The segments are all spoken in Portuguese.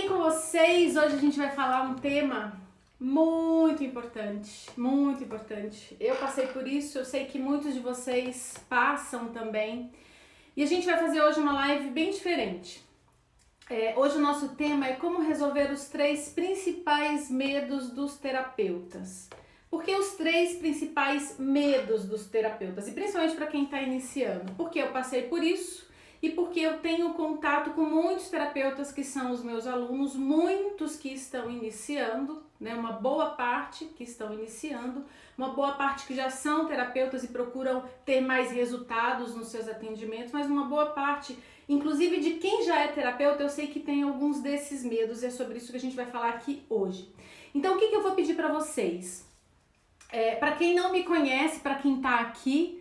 bem com vocês? Hoje a gente vai falar um tema muito importante, muito importante. Eu passei por isso, eu sei que muitos de vocês passam também. E a gente vai fazer hoje uma live bem diferente. Hoje o nosso tema é como resolver os 3 principais medos dos terapeutas. Por que os 3 principais medos dos terapeutas? E principalmente para quem está iniciando. Porque eu passei por isso. E porque eu tenho contato com muitos terapeutas que são os meus alunos, muitos que estão iniciando, né? Uma boa parte que estão iniciando, uma boa parte que já são terapeutas e procuram ter mais resultados nos seus atendimentos, mas uma boa parte, inclusive de quem já é terapeuta, eu sei que tem alguns desses medos e é sobre isso que a gente vai falar aqui hoje. Então, o que eu vou pedir para vocês? Para quem não me conhece, para quem está aqui,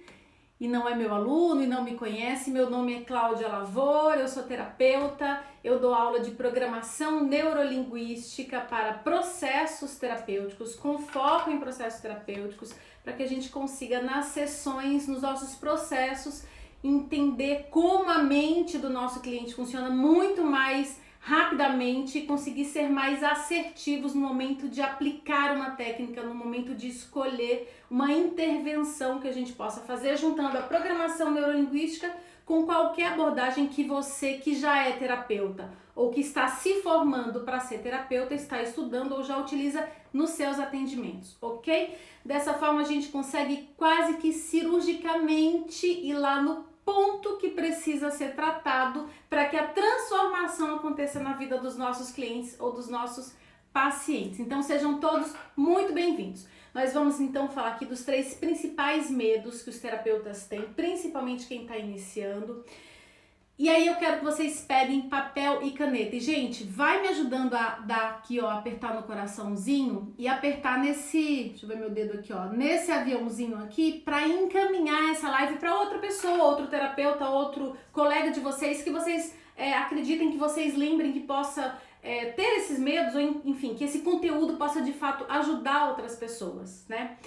e não é meu aluno e não me conhece, meu nome é Cláudia Lavoura, eu sou terapeuta, eu dou aula de programação neurolinguística para processos terapêuticos, com foco em processos terapêuticos, para que a gente consiga nas sessões, nos nossos processos, entender como a mente do nosso cliente funciona muito mais rapidamente e conseguir ser mais assertivos no momento de aplicar uma técnica, no momento de escolher uma intervenção que a gente possa fazer, juntando a programação neurolinguística com qualquer abordagem que você que já é terapeuta ou que está se formando para ser terapeuta, está estudando ou já utiliza nos seus atendimentos, ok? Dessa forma a gente consegue quase que cirurgicamente ir lá no ponto que precisa ser tratado para que a transformação aconteça na vida dos nossos clientes ou dos nossos pacientes. Então sejam todos muito bem-vindos. Nós vamos então falar aqui dos 3 principais medos que os terapeutas têm, principalmente quem está iniciando. E aí eu quero que vocês peguem papel e caneta. E, gente, vai me ajudando a dar aqui, ó, apertar no coraçãozinho e apertar nesse, deixa eu ver meu dedo aqui, ó, nesse aviãozinho aqui para encaminhar essa live para outra pessoa, outro terapeuta, outro colega de vocês, que vocês acreditem, que vocês lembrem que possa ter esses medos, ou enfim, que esse conteúdo possa de fato ajudar outras pessoas, né?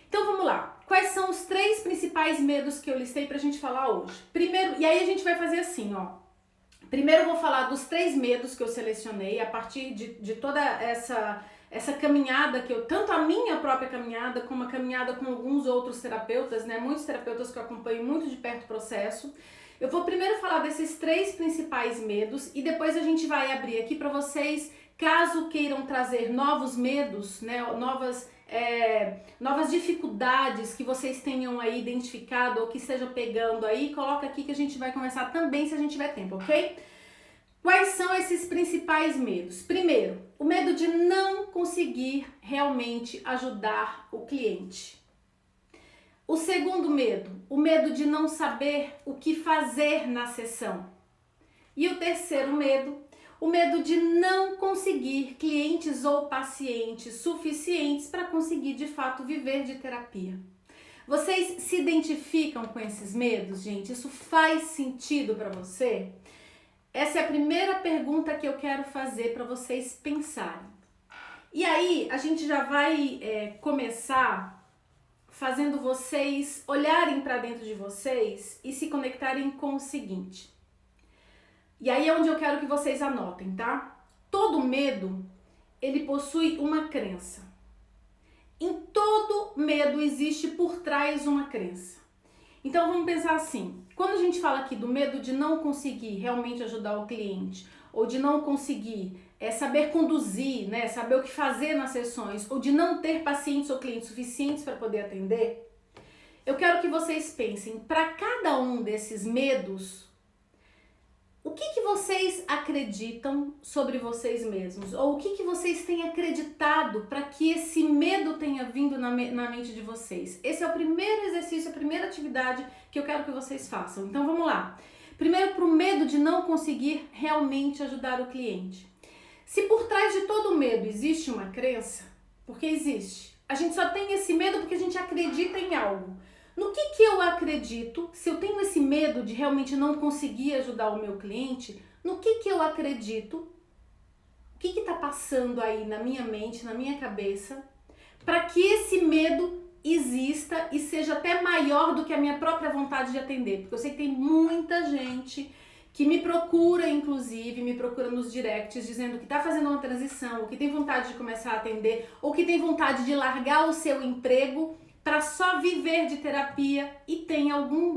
Então vamos lá. Quais são os 3 principais medos que eu listei pra gente falar hoje? Primeiro, e aí a gente vai fazer assim, ó. Primeiro eu vou falar dos 3 medos que eu selecionei a partir de toda essa caminhada que eu, tanto a minha própria caminhada, como a caminhada com alguns outros terapeutas, né? Muitos terapeutas que eu acompanho muito de perto o processo. Eu vou primeiro falar desses 3 principais medos e depois a gente vai abrir aqui para vocês, caso queiram trazer novos medos, né? Novas dificuldades que vocês tenham aí identificado ou que esteja pegando aí, coloca aqui que a gente vai conversar também se a gente tiver tempo, ok? Quais são esses principais medos? Primeiro, o medo de não conseguir realmente ajudar o cliente. O segundo medo, o medo de não saber o que fazer na sessão. E o terceiro medo, o medo de não conseguir clientes ou pacientes suficientes para conseguir de fato viver de terapia. Vocês se identificam com esses medos, gente? Isso faz sentido para você? Essa é a primeira pergunta que eu quero fazer para vocês pensarem. E aí a gente já vai começar fazendo vocês olharem para dentro de vocês e se conectarem com o seguinte. E aí é onde eu quero que vocês anotem, tá? Todo medo, ele possui uma crença. Em todo medo existe por trás uma crença. Então vamos pensar assim, quando a gente fala aqui do medo de não conseguir realmente ajudar o cliente, ou de não conseguir saber conduzir, né, saber o que fazer nas sessões, ou de não ter pacientes ou clientes suficientes para poder atender, eu quero que vocês pensem, para cada um desses medos, o que vocês acreditam sobre vocês mesmos? Ou o que vocês têm acreditado para que esse medo tenha vindo na mente de vocês? Esse é o primeiro exercício, a primeira atividade que eu quero que vocês façam. Então vamos lá. Primeiro, para o medo de não conseguir realmente ajudar o cliente. Se por trás de todo medo existe uma crença, porque existe, a gente só tem esse medo porque a gente acredita em algo. No que eu acredito, se eu tenho esse medo de realmente não conseguir ajudar o meu cliente, no que eu acredito, o que está passando aí na minha mente, na minha cabeça, para que esse medo exista e seja até maior do que a minha própria vontade de atender. Porque eu sei que tem muita gente que me procura, inclusive, me procura nos directs dizendo que está fazendo uma transição, ou que tem vontade de começar a atender, ou que tem vontade de largar o seu emprego para só viver de terapia e tem alguns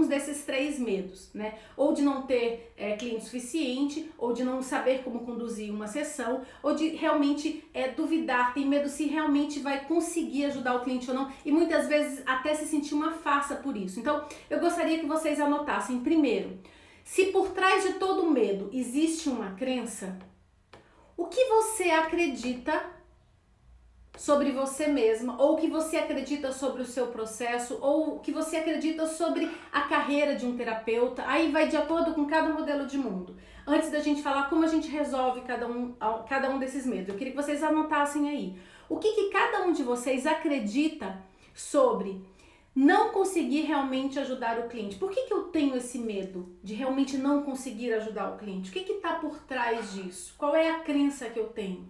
desses 3 medos, né? Ou de não ter cliente suficiente, ou de não saber como conduzir uma sessão, ou de realmente duvidar, tem medo se realmente vai conseguir ajudar o cliente ou não, e muitas vezes até se sentir uma farsa por isso. Então, eu gostaria que vocês anotassem primeiro, se por trás de todo medo existe uma crença, o que você acredita sobre você mesma, ou o que você acredita sobre o seu processo, ou o que você acredita sobre a carreira de um terapeuta, aí vai de acordo com cada modelo de mundo. Antes da gente falar como a gente resolve cada um desses medos, eu queria que vocês anotassem aí. O que cada um de vocês acredita sobre não conseguir realmente ajudar o cliente? Por que eu tenho esse medo de realmente não conseguir ajudar o cliente? O que está por trás disso? Qual é a crença que eu tenho?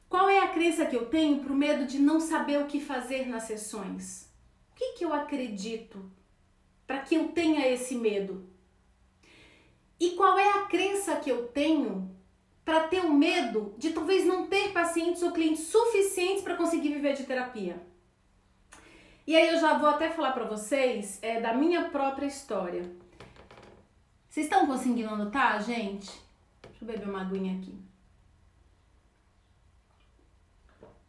Qual é a crença que eu tenho para o medo de não saber o que fazer nas sessões? O que eu acredito para que eu tenha esse medo? E qual é a crença que eu tenho para ter o medo de talvez não ter pacientes ou clientes suficientes para conseguir viver de terapia? E aí eu já vou até falar para vocês da minha própria história. Vocês estão conseguindo anotar, gente? Deixa eu beber uma aguinha aqui.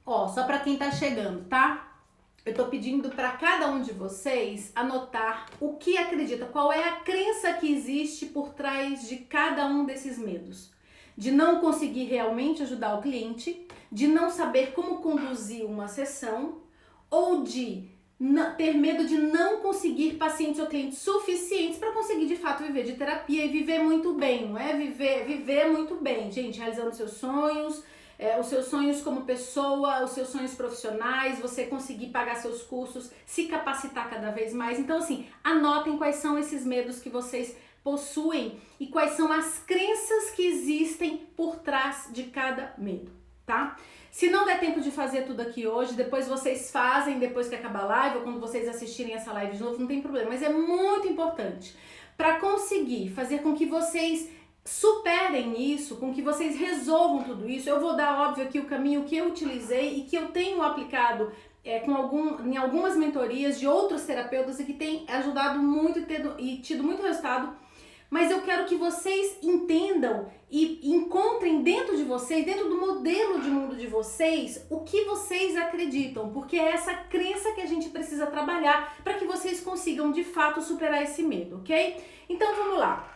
Ó, só para quem tá chegando, tá? Eu tô pedindo para cada um de vocês anotar o que acredita, qual é a crença que existe por trás de cada um desses medos. De não conseguir realmente ajudar o cliente, de não saber como conduzir uma sessão, ou de ter medo de não conseguir pacientes ou clientes suficientes para conseguir de fato viver de terapia e viver muito bem, não é? Viver muito bem, gente, realizando seus sonhos, os seus sonhos como pessoa, os seus sonhos profissionais, você conseguir pagar seus cursos, se capacitar cada vez mais. Então, assim, anotem quais são esses medos que vocês possuem e quais são as crenças que existem por trás de cada medo, tá? Se não der tempo de fazer tudo aqui hoje, depois vocês fazem, depois que acabar a live, ou quando vocês assistirem essa live de novo, não tem problema, mas é muito importante para conseguir fazer com que vocês superem isso, com que vocês resolvam tudo isso. Eu vou dar, óbvio, aqui o caminho que eu utilizei e que eu tenho aplicado em algumas mentorias de outros terapeutas e que tem ajudado muito e tido muito resultado, mas eu quero que vocês entendam e encontrem dentro de vocês, dentro do modelo de mundo de vocês, o que vocês acreditam, porque é essa crença que a gente precisa trabalhar para que vocês consigam de fato superar esse medo, ok? Então vamos lá.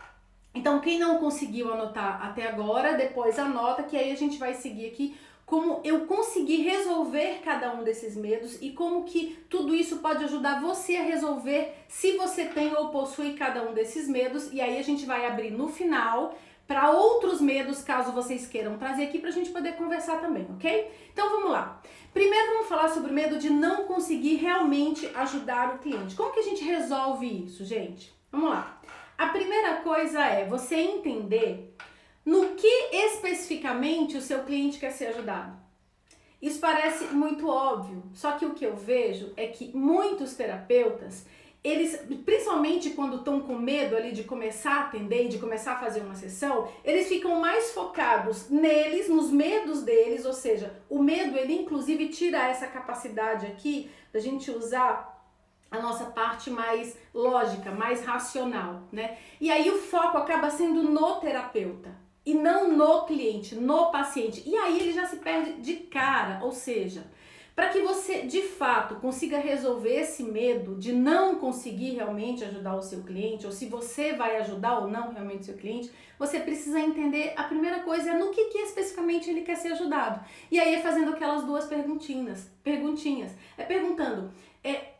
Então, quem não conseguiu anotar até agora, depois anota, que aí a gente vai seguir aqui como eu consegui resolver cada um desses medos e como que tudo isso pode ajudar você a resolver se você tem ou possui cada um desses medos. E aí a gente vai abrir no final para outros medos, caso vocês queiram trazer aqui pra gente poder conversar também, ok? Então vamos lá. Primeiro vamos falar sobre o medo de não conseguir realmente ajudar o cliente. Como que a gente resolve isso, gente? Vamos lá. A primeira coisa é você entender no que especificamente o seu cliente quer ser ajudado. Isso parece muito óbvio, só que o que eu vejo é que muitos terapeutas, eles, principalmente quando estão com medo ali de começar a atender e de começar a fazer uma sessão, eles ficam mais focados neles, nos medos deles, ou seja, o medo ele inclusive tira essa capacidade aqui da gente usar a nossa parte mais lógica, mais racional, né? E aí o foco acaba sendo no terapeuta e não no cliente, no paciente. E aí ele já se perde de cara, ou seja, para que você de fato consiga resolver esse medo de não conseguir realmente ajudar o seu cliente, ou se você vai ajudar ou não realmente o seu cliente, você precisa entender, a primeira coisa é no que especificamente ele quer ser ajudado. E aí é fazendo aquelas duas perguntinhas, perguntando,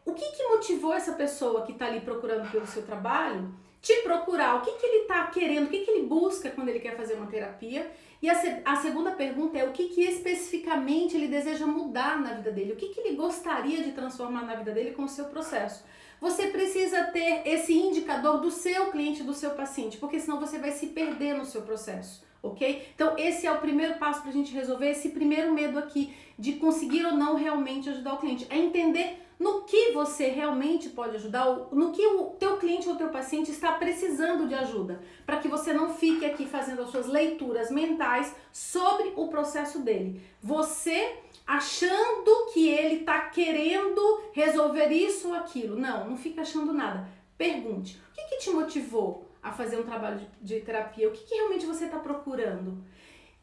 o que motivou essa pessoa que está ali procurando pelo seu trabalho te procurar? O que ele está querendo? O que ele busca quando ele quer fazer uma terapia? E a segunda pergunta é o que especificamente ele deseja mudar na vida dele? O que ele gostaria de transformar na vida dele com o seu processo? Você precisa ter esse indicador do seu cliente, do seu paciente, porque senão você vai se perder no seu processo, ok? Então esse é o primeiro passo para a gente resolver esse primeiro medo aqui de conseguir ou não realmente ajudar o cliente. É entender no que você realmente pode ajudar, no que o teu cliente ou o teu paciente está precisando de ajuda, para que você não fique aqui fazendo as suas leituras mentais sobre o processo dele. Você achando que ele está querendo resolver isso ou aquilo. Não fica achando nada. Pergunte, o que te motivou a fazer um trabalho de terapia? O que realmente você está procurando?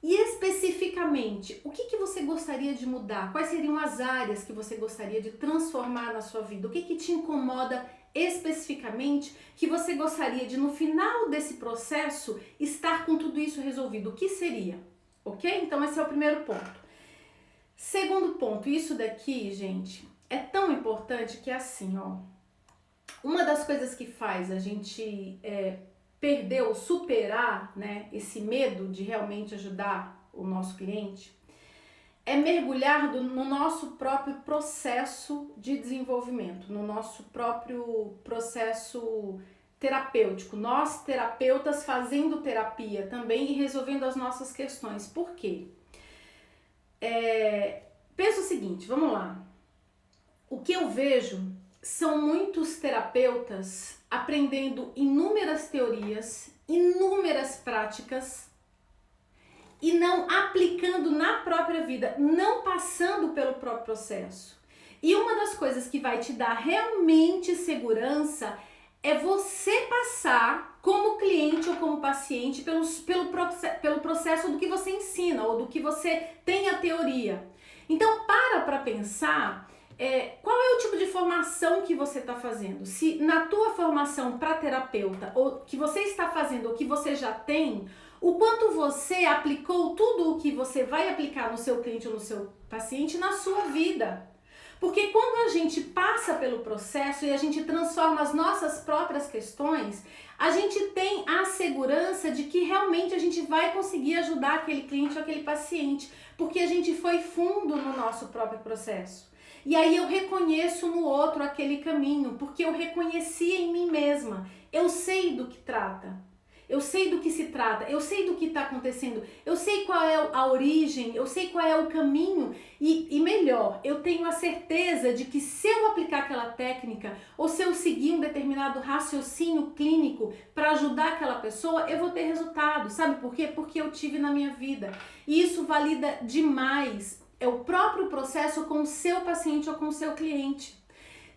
E especificamente, o que você gostaria de mudar? Quais seriam as áreas que você gostaria de transformar na sua vida? O que te incomoda especificamente que você gostaria de, no final desse processo, estar com tudo isso resolvido? O que seria? Ok? Então esse é o primeiro ponto. Segundo ponto, isso daqui, gente, é tão importante que é assim, ó. Uma das coisas que faz a gente perder ou superar, né, esse medo de realmente ajudar o nosso cliente é mergulhar no nosso próprio processo de desenvolvimento, no nosso próprio processo terapêutico. Nós, terapeutas, fazendo terapia também e resolvendo as nossas questões. Por quê? Pensa o seguinte, vamos lá. O que eu vejo são muitos terapeutas aprendendo inúmeras teorias, inúmeras práticas e não aplicando na própria vida, não passando pelo próprio processo. E uma das coisas que vai te dar realmente segurança é você passar como cliente ou como paciente pelo processo do que você ensina ou do que você tem a teoria. Então para pensar qual é o tipo de formação que você está fazendo. Se na tua formação para terapeuta, ou que você está fazendo, ou que você já tem, o quanto você aplicou tudo o que você vai aplicar no seu cliente ou no seu paciente na sua vida. Porque quando a gente passa pelo processo e a gente transforma as nossas próprias questões, a gente tem a segurança de que realmente a gente vai conseguir ajudar aquele cliente ou aquele paciente, porque a gente foi fundo no nosso próprio processo. E aí eu reconheço no outro aquele caminho, porque eu reconheci em mim mesma. Eu sei do que trata. Eu sei do que se trata, eu sei do que está acontecendo, eu sei qual é a origem, eu sei qual é o caminho e melhor, eu tenho a certeza de que se eu aplicar aquela técnica ou se eu seguir um determinado raciocínio clínico para ajudar aquela pessoa, eu vou ter resultado. Sabe por quê? Porque eu tive na minha vida e isso valida demais. É o próprio processo com o seu paciente ou com o seu cliente.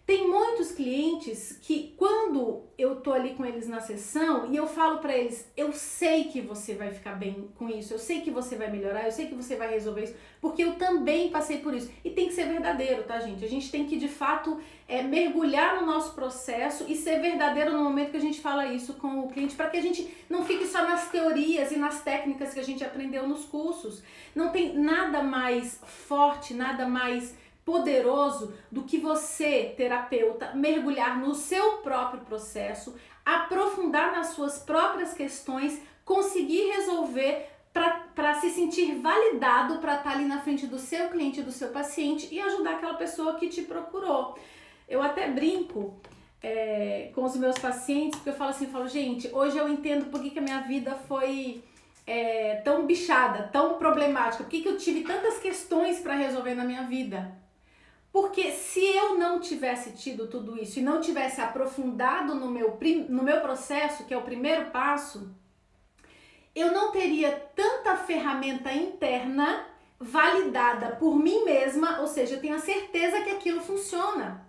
Tem muitos clientes que quando eu tô ali com eles na sessão e eu falo pra eles, eu sei que você vai ficar bem com isso, eu sei que você vai melhorar, eu sei que você vai resolver isso, porque eu também passei por isso. E tem que ser verdadeiro, tá, gente? A gente tem que, de fato, mergulhar no nosso processo e ser verdadeiro no momento que a gente fala isso com o cliente, para que a gente não fique só nas teorias e nas técnicas que a gente aprendeu nos cursos. Não tem nada mais forte, nada mais poderoso do que você, terapeuta, mergulhar no seu próprio processo, aprofundar nas suas próprias questões, conseguir resolver para se sentir validado para estar ali na frente do seu cliente, do seu paciente e ajudar aquela pessoa que te procurou. Eu até brinco com os meus pacientes, porque eu falo assim, gente, hoje eu entendo por que a minha vida foi tão bichada, tão problemática, por que eu tive tantas questões para resolver na minha vida. Porque se eu não tivesse tido tudo isso e não tivesse aprofundado no meu processo, que é o primeiro passo, eu não teria tanta ferramenta interna validada por mim mesma, ou seja, eu tenho a certeza que aquilo funciona.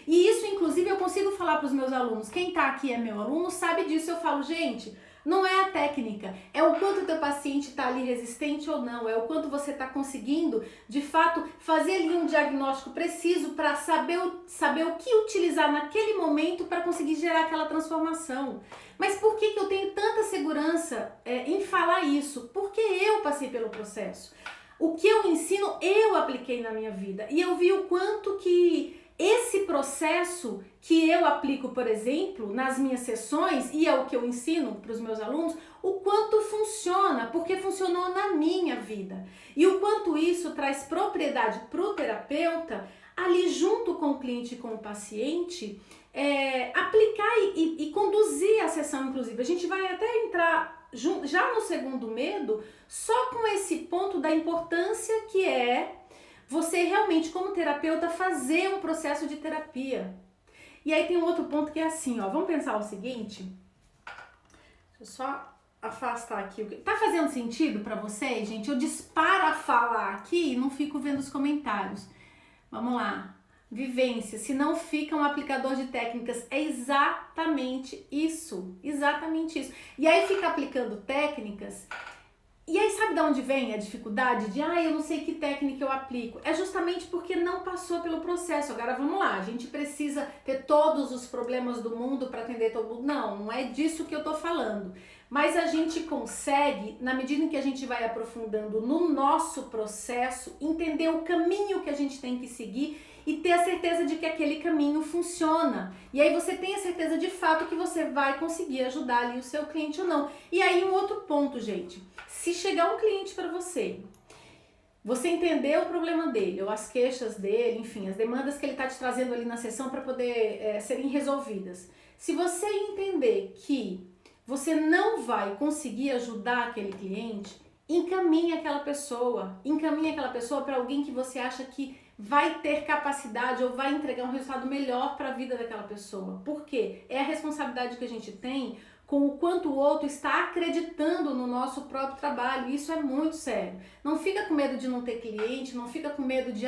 E isso, inclusive, eu consigo falar para os meus alunos. Quem está aqui é meu aluno, sabe disso. Eu falo, gente, não é a técnica, é o quanto o teu paciente está ali resistente ou não, é o quanto você está conseguindo, de fato, fazer ali um diagnóstico preciso para saber o que utilizar naquele momento para conseguir gerar aquela transformação. Mas por que eu tenho tanta segurança em falar isso? Porque eu passei pelo processo. O que eu ensino, eu apliquei na minha vida e eu vi o quanto que esse processo que eu aplico, por exemplo, nas minhas sessões, e é o que eu ensino para os meus alunos, o quanto funciona, porque funcionou na minha vida. E o quanto isso traz propriedade para o terapeuta ali junto com o cliente e com o paciente, aplicar e conduzir a sessão, inclusive. A gente vai até entrar já no segundo medo, só com esse ponto da importância que é você realmente, como terapeuta, fazer um processo de terapia. E aí tem um outro ponto que é assim, ó, vamos pensar o seguinte, deixa eu só afastar aqui. Tá fazendo sentido pra vocês, gente? Eu disparo a falar aqui e não fico vendo os comentários. Vamos lá. Vivência, se não fica um aplicador de técnicas, é exatamente isso, exatamente isso. E aí fica aplicando técnicas, e aí sabe de onde vem a dificuldade de, eu não sei que técnica eu aplico? É justamente porque não passou pelo processo. Agora vamos lá, a gente precisa ter todos os problemas do mundo para atender todo mundo. Não é disso que eu tô falando. Mas a gente consegue, na medida em que a gente vai aprofundando no nosso processo, entender o caminho que a gente tem que seguir e ter a certeza de que aquele caminho funciona. E aí você tem a certeza de fato que você vai conseguir ajudar ali o seu cliente ou não. E aí um outro ponto, gente. Se chegar um cliente para você, você entender o problema dele, ou as queixas dele, enfim, as demandas que ele está te trazendo ali na sessão para poder serem resolvidas. Se você entender que você não vai conseguir ajudar aquele cliente, encaminhe aquela pessoa para alguém que você acha que vai ter capacidade ou vai entregar um resultado melhor para a vida daquela pessoa. Por quê? É a responsabilidade que a gente tem com o quanto o outro está acreditando no nosso próprio trabalho. Isso é muito sério. Não fica com medo de não ter cliente, não fica com medo de,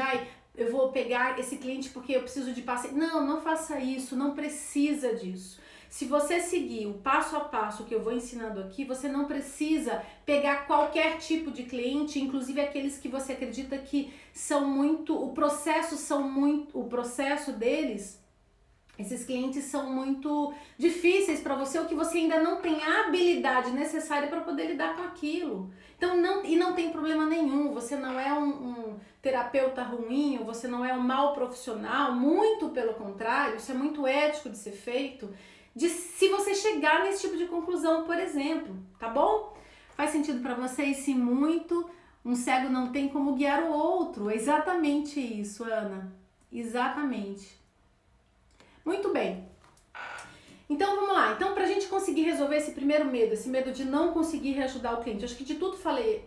eu vou pegar esse cliente porque eu preciso de paciente. Não, não faça isso, não precisa disso. Se você seguir o passo a passo que eu vou ensinando aqui, você não precisa pegar qualquer tipo de cliente, inclusive aqueles que você acredita que são muito, o processo deles, esses clientes são muito difíceis para você, ou que você ainda não tem a habilidade necessária para poder lidar com aquilo. Então, não tem problema nenhum, você não é um terapeuta ruim, ou você não é um mau profissional, muito pelo contrário, isso é muito ético de ser feito. Se você chegar nesse tipo de conclusão, por exemplo, tá bom? Faz sentido para vocês? Sim, muito. Um cego não tem como guiar o outro. É exatamente isso, Ana. Exatamente. Muito bem. Então, vamos lá. Então, pra gente conseguir resolver esse primeiro medo, esse medo de não conseguir ajudar o cliente, acho que de tudo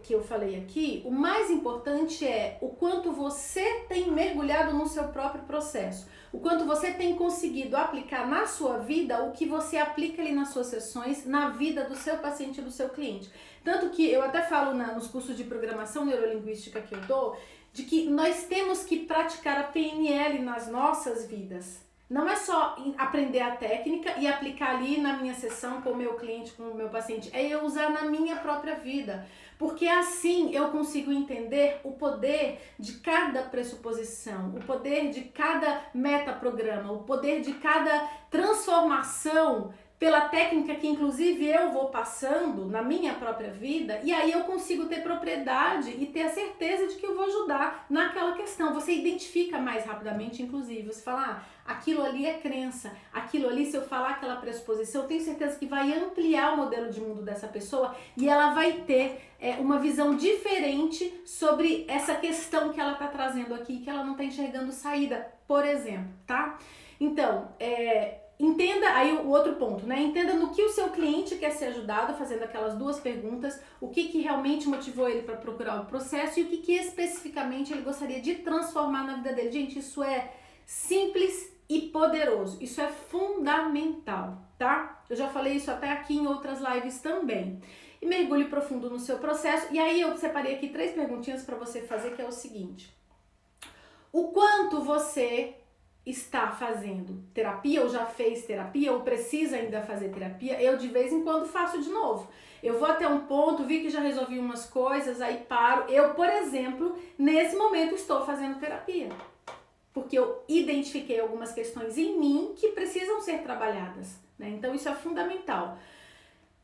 que eu falei aqui, o mais importante é o quanto você tem mergulhado no seu próprio processo. O quanto você tem conseguido aplicar na sua vida o que você aplica ali nas suas sessões, na vida do seu paciente e do seu cliente. Tanto que eu até falo nos cursos de programação neurolinguística que eu dou, de que nós temos que praticar a PNL nas nossas vidas. Não é só aprender a técnica e aplicar ali na minha sessão com o meu cliente, com o meu paciente. É eu usar na minha própria vida. Porque assim eu consigo entender o poder de cada pressuposição, o poder de cada metaprograma, o poder de cada transformação pela técnica que inclusive eu vou passando na minha própria vida, e aí eu consigo ter propriedade e ter a certeza de que eu vou ajudar naquela questão. Você identifica mais rapidamente, inclusive, você fala, aquilo ali é crença, aquilo ali, se eu falar aquela pressuposição, eu tenho certeza que vai ampliar o modelo de mundo dessa pessoa e ela vai ter uma visão diferente sobre essa questão que ela está trazendo aqui, que ela não está enxergando saída, por exemplo, tá? Então, entenda, aí o outro ponto, né? Entenda no que o seu cliente quer ser ajudado, fazendo aquelas duas perguntas, o que realmente motivou ele para procurar o processo e o que especificamente ele gostaria de transformar na vida dele. Gente, isso é simples e poderoso, isso é fundamental, tá? Eu já falei isso até aqui em outras lives também. E mergulhe profundo no seu processo, e aí eu separei aqui 3 perguntinhas para você fazer, que é o seguinte: o quanto você está fazendo terapia, ou já fez terapia, ou precisa ainda fazer terapia? Eu de vez em quando faço de novo. Eu vou até um ponto, vi que já resolvi umas coisas, aí paro. Eu, por exemplo, nesse momento estou fazendo terapia, porque eu identifiquei algumas questões em mim que precisam ser trabalhadas, né? Então isso é fundamental.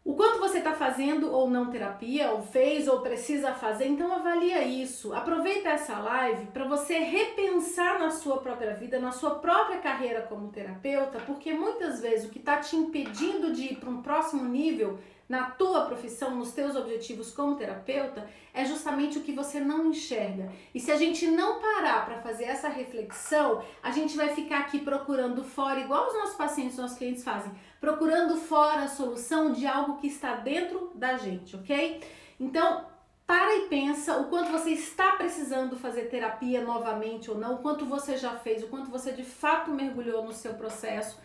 O quanto você está fazendo ou não terapia, ou fez ou precisa fazer, então avalia isso. Aproveita essa live para você repensar na sua própria vida, na sua própria carreira como terapeuta, porque muitas vezes o que está te impedindo de ir para um próximo nível na tua profissão, nos teus objetivos como terapeuta, é justamente o que você não enxerga. E se a gente não parar para fazer essa reflexão, a gente vai ficar aqui procurando fora, igual os nossos pacientes, os nossos clientes fazem, procurando fora a solução de algo que está dentro da gente, ok? Então, para e pensa o quanto você está precisando fazer terapia novamente ou não, o quanto você já fez, o quanto você de fato mergulhou no seu processo.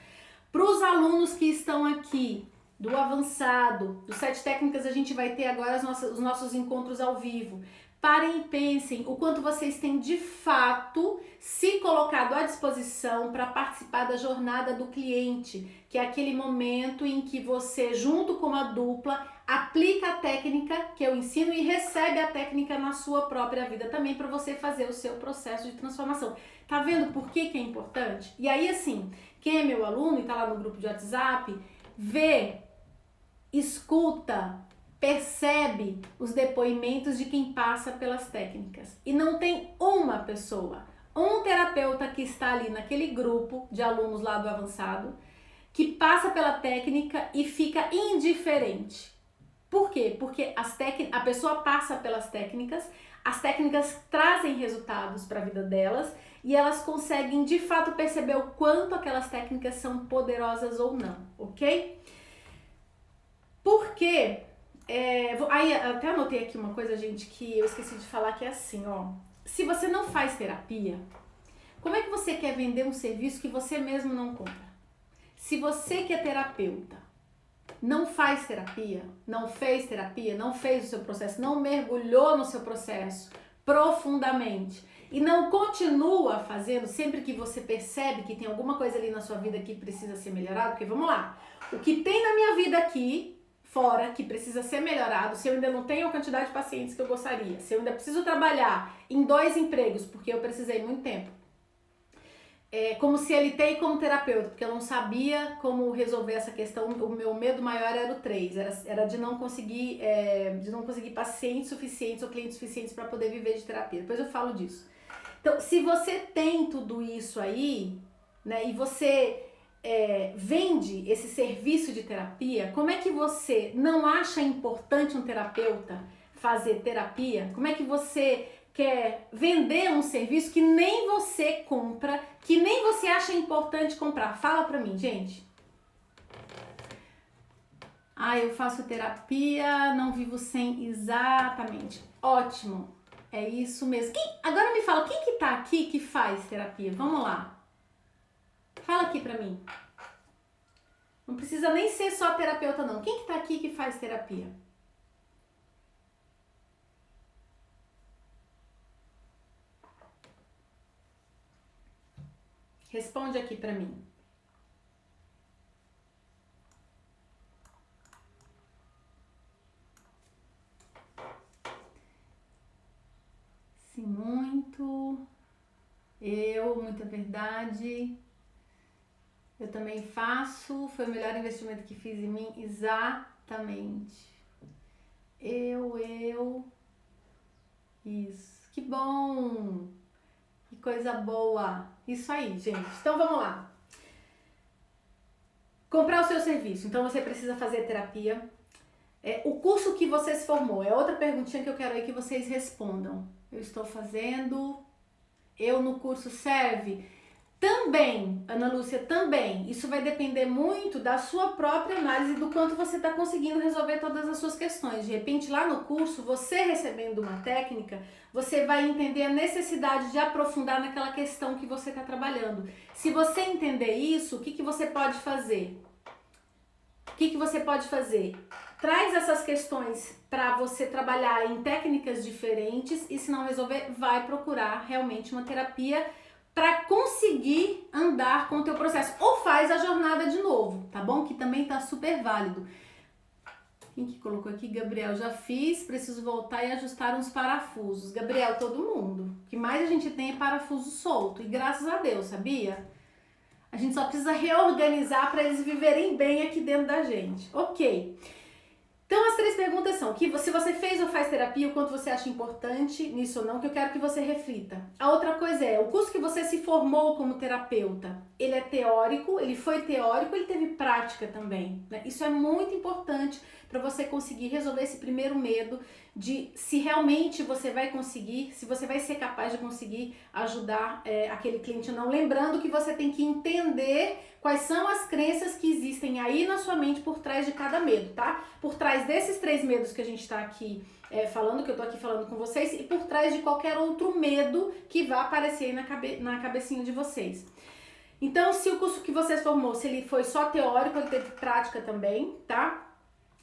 Para os alunos que estão aqui, do avançado, do 7 técnicas, a gente vai ter agora os nossos encontros ao vivo. Parem e pensem o quanto vocês têm de fato se colocado à disposição para participar da jornada do cliente, que é aquele momento em que você, junto com a dupla, aplica a técnica que eu ensino e recebe a técnica na sua própria vida também para você fazer o seu processo de transformação. Tá vendo por que é importante? E aí, assim, quem é meu aluno e tá lá no grupo de WhatsApp, vê, escuta, percebe os depoimentos de quem passa pelas técnicas. E não tem uma pessoa, um terapeuta que está ali naquele grupo de alunos lá do avançado, que passa pela técnica e fica indiferente. Por quê? Porque a pessoa passa pelas técnicas, as técnicas trazem resultados para a vida delas e elas conseguem de fato perceber o quanto aquelas técnicas são poderosas ou não, ok? Porque, aí até anotei aqui uma coisa, gente, que eu esqueci de falar, que é assim, ó. Se você não faz terapia, como é que você quer vender um serviço que você mesmo não compra? Se você que é terapeuta, não faz terapia, não fez terapia, não fez o seu processo, não mergulhou no seu processo profundamente e não continua fazendo sempre que você percebe que tem alguma coisa ali na sua vida que precisa ser melhorado, porque vamos lá, o que tem na minha vida aqui fora que precisa ser melhorado, se eu ainda não tenho a quantidade de pacientes que eu gostaria, se eu ainda preciso trabalhar em 2 empregos, porque eu precisei muito tempo, como CLT e como terapeuta, porque eu não sabia como resolver essa questão. O meu medo maior era o 3, era de não conseguir pacientes suficientes ou clientes suficientes para poder viver de terapia. Depois eu falo disso. Então, se você tem tudo isso aí, né, e você vende esse serviço de terapia, como é que você não acha importante um terapeuta fazer terapia? Como é que você quer vender um serviço que nem você compra, que nem você acha importante comprar? Fala pra mim, gente. Eu faço terapia, não vivo sem. Exatamente. Ótimo. É isso mesmo. Agora me fala, quem que tá aqui que faz terapia? Vamos lá. Fala aqui pra mim. Não precisa nem ser só terapeuta, não. Quem que tá aqui que faz terapia? Responde aqui pra mim. Sim, muito. Muita verdade. Eu também faço. Foi o melhor investimento que fiz em mim. Exatamente. Isso. Que bom. Que coisa boa. Isso aí, gente. Então vamos lá. Comprar o seu serviço. Então você precisa fazer terapia. O curso que você se formou. É outra perguntinha que eu quero aí que vocês respondam. Eu estou fazendo. Eu no curso serve? Também, Ana Lúcia, também. Isso vai depender muito da sua própria análise, do quanto você está conseguindo resolver todas as suas questões. De repente, lá no curso, você recebendo uma técnica, você vai entender a necessidade de aprofundar naquela questão que você está trabalhando. Se você entender isso, o que você pode fazer? O que você pode fazer? Traz essas questões para você trabalhar em técnicas diferentes e, se não resolver, vai procurar realmente uma terapia para conseguir andar com o teu processo. Ou faz a jornada de novo, tá bom? Que também tá super válido. Quem que colocou aqui? Gabriel, já fiz, preciso voltar e ajustar uns parafusos. Gabriel, todo mundo. O que mais a gente tem é parafuso solto. E graças a Deus, sabia? A gente só precisa reorganizar para eles viverem bem aqui dentro da gente. Ok. Então, as 3 perguntas são: se você fez ou faz terapia, o quanto você acha importante nisso ou não, que eu quero que você reflita. A outra coisa é, o curso que você se formou como terapeuta, ele é teórico, ele foi teórico, ele teve prática também, né? Isso é muito importante, para você conseguir resolver esse primeiro medo de se realmente você vai conseguir, se você vai ser capaz de conseguir ajudar aquele cliente ou não. Lembrando que você tem que entender quais são as crenças que existem aí na sua mente por trás de cada medo, tá? Por trás desses 3 medos que a gente tá aqui falando, que eu tô aqui falando com vocês, e por trás de qualquer outro medo que vá aparecer aí na cabecinha de vocês. Então, se o curso que você formou, se ele foi só teórico, ele teve prática também, tá?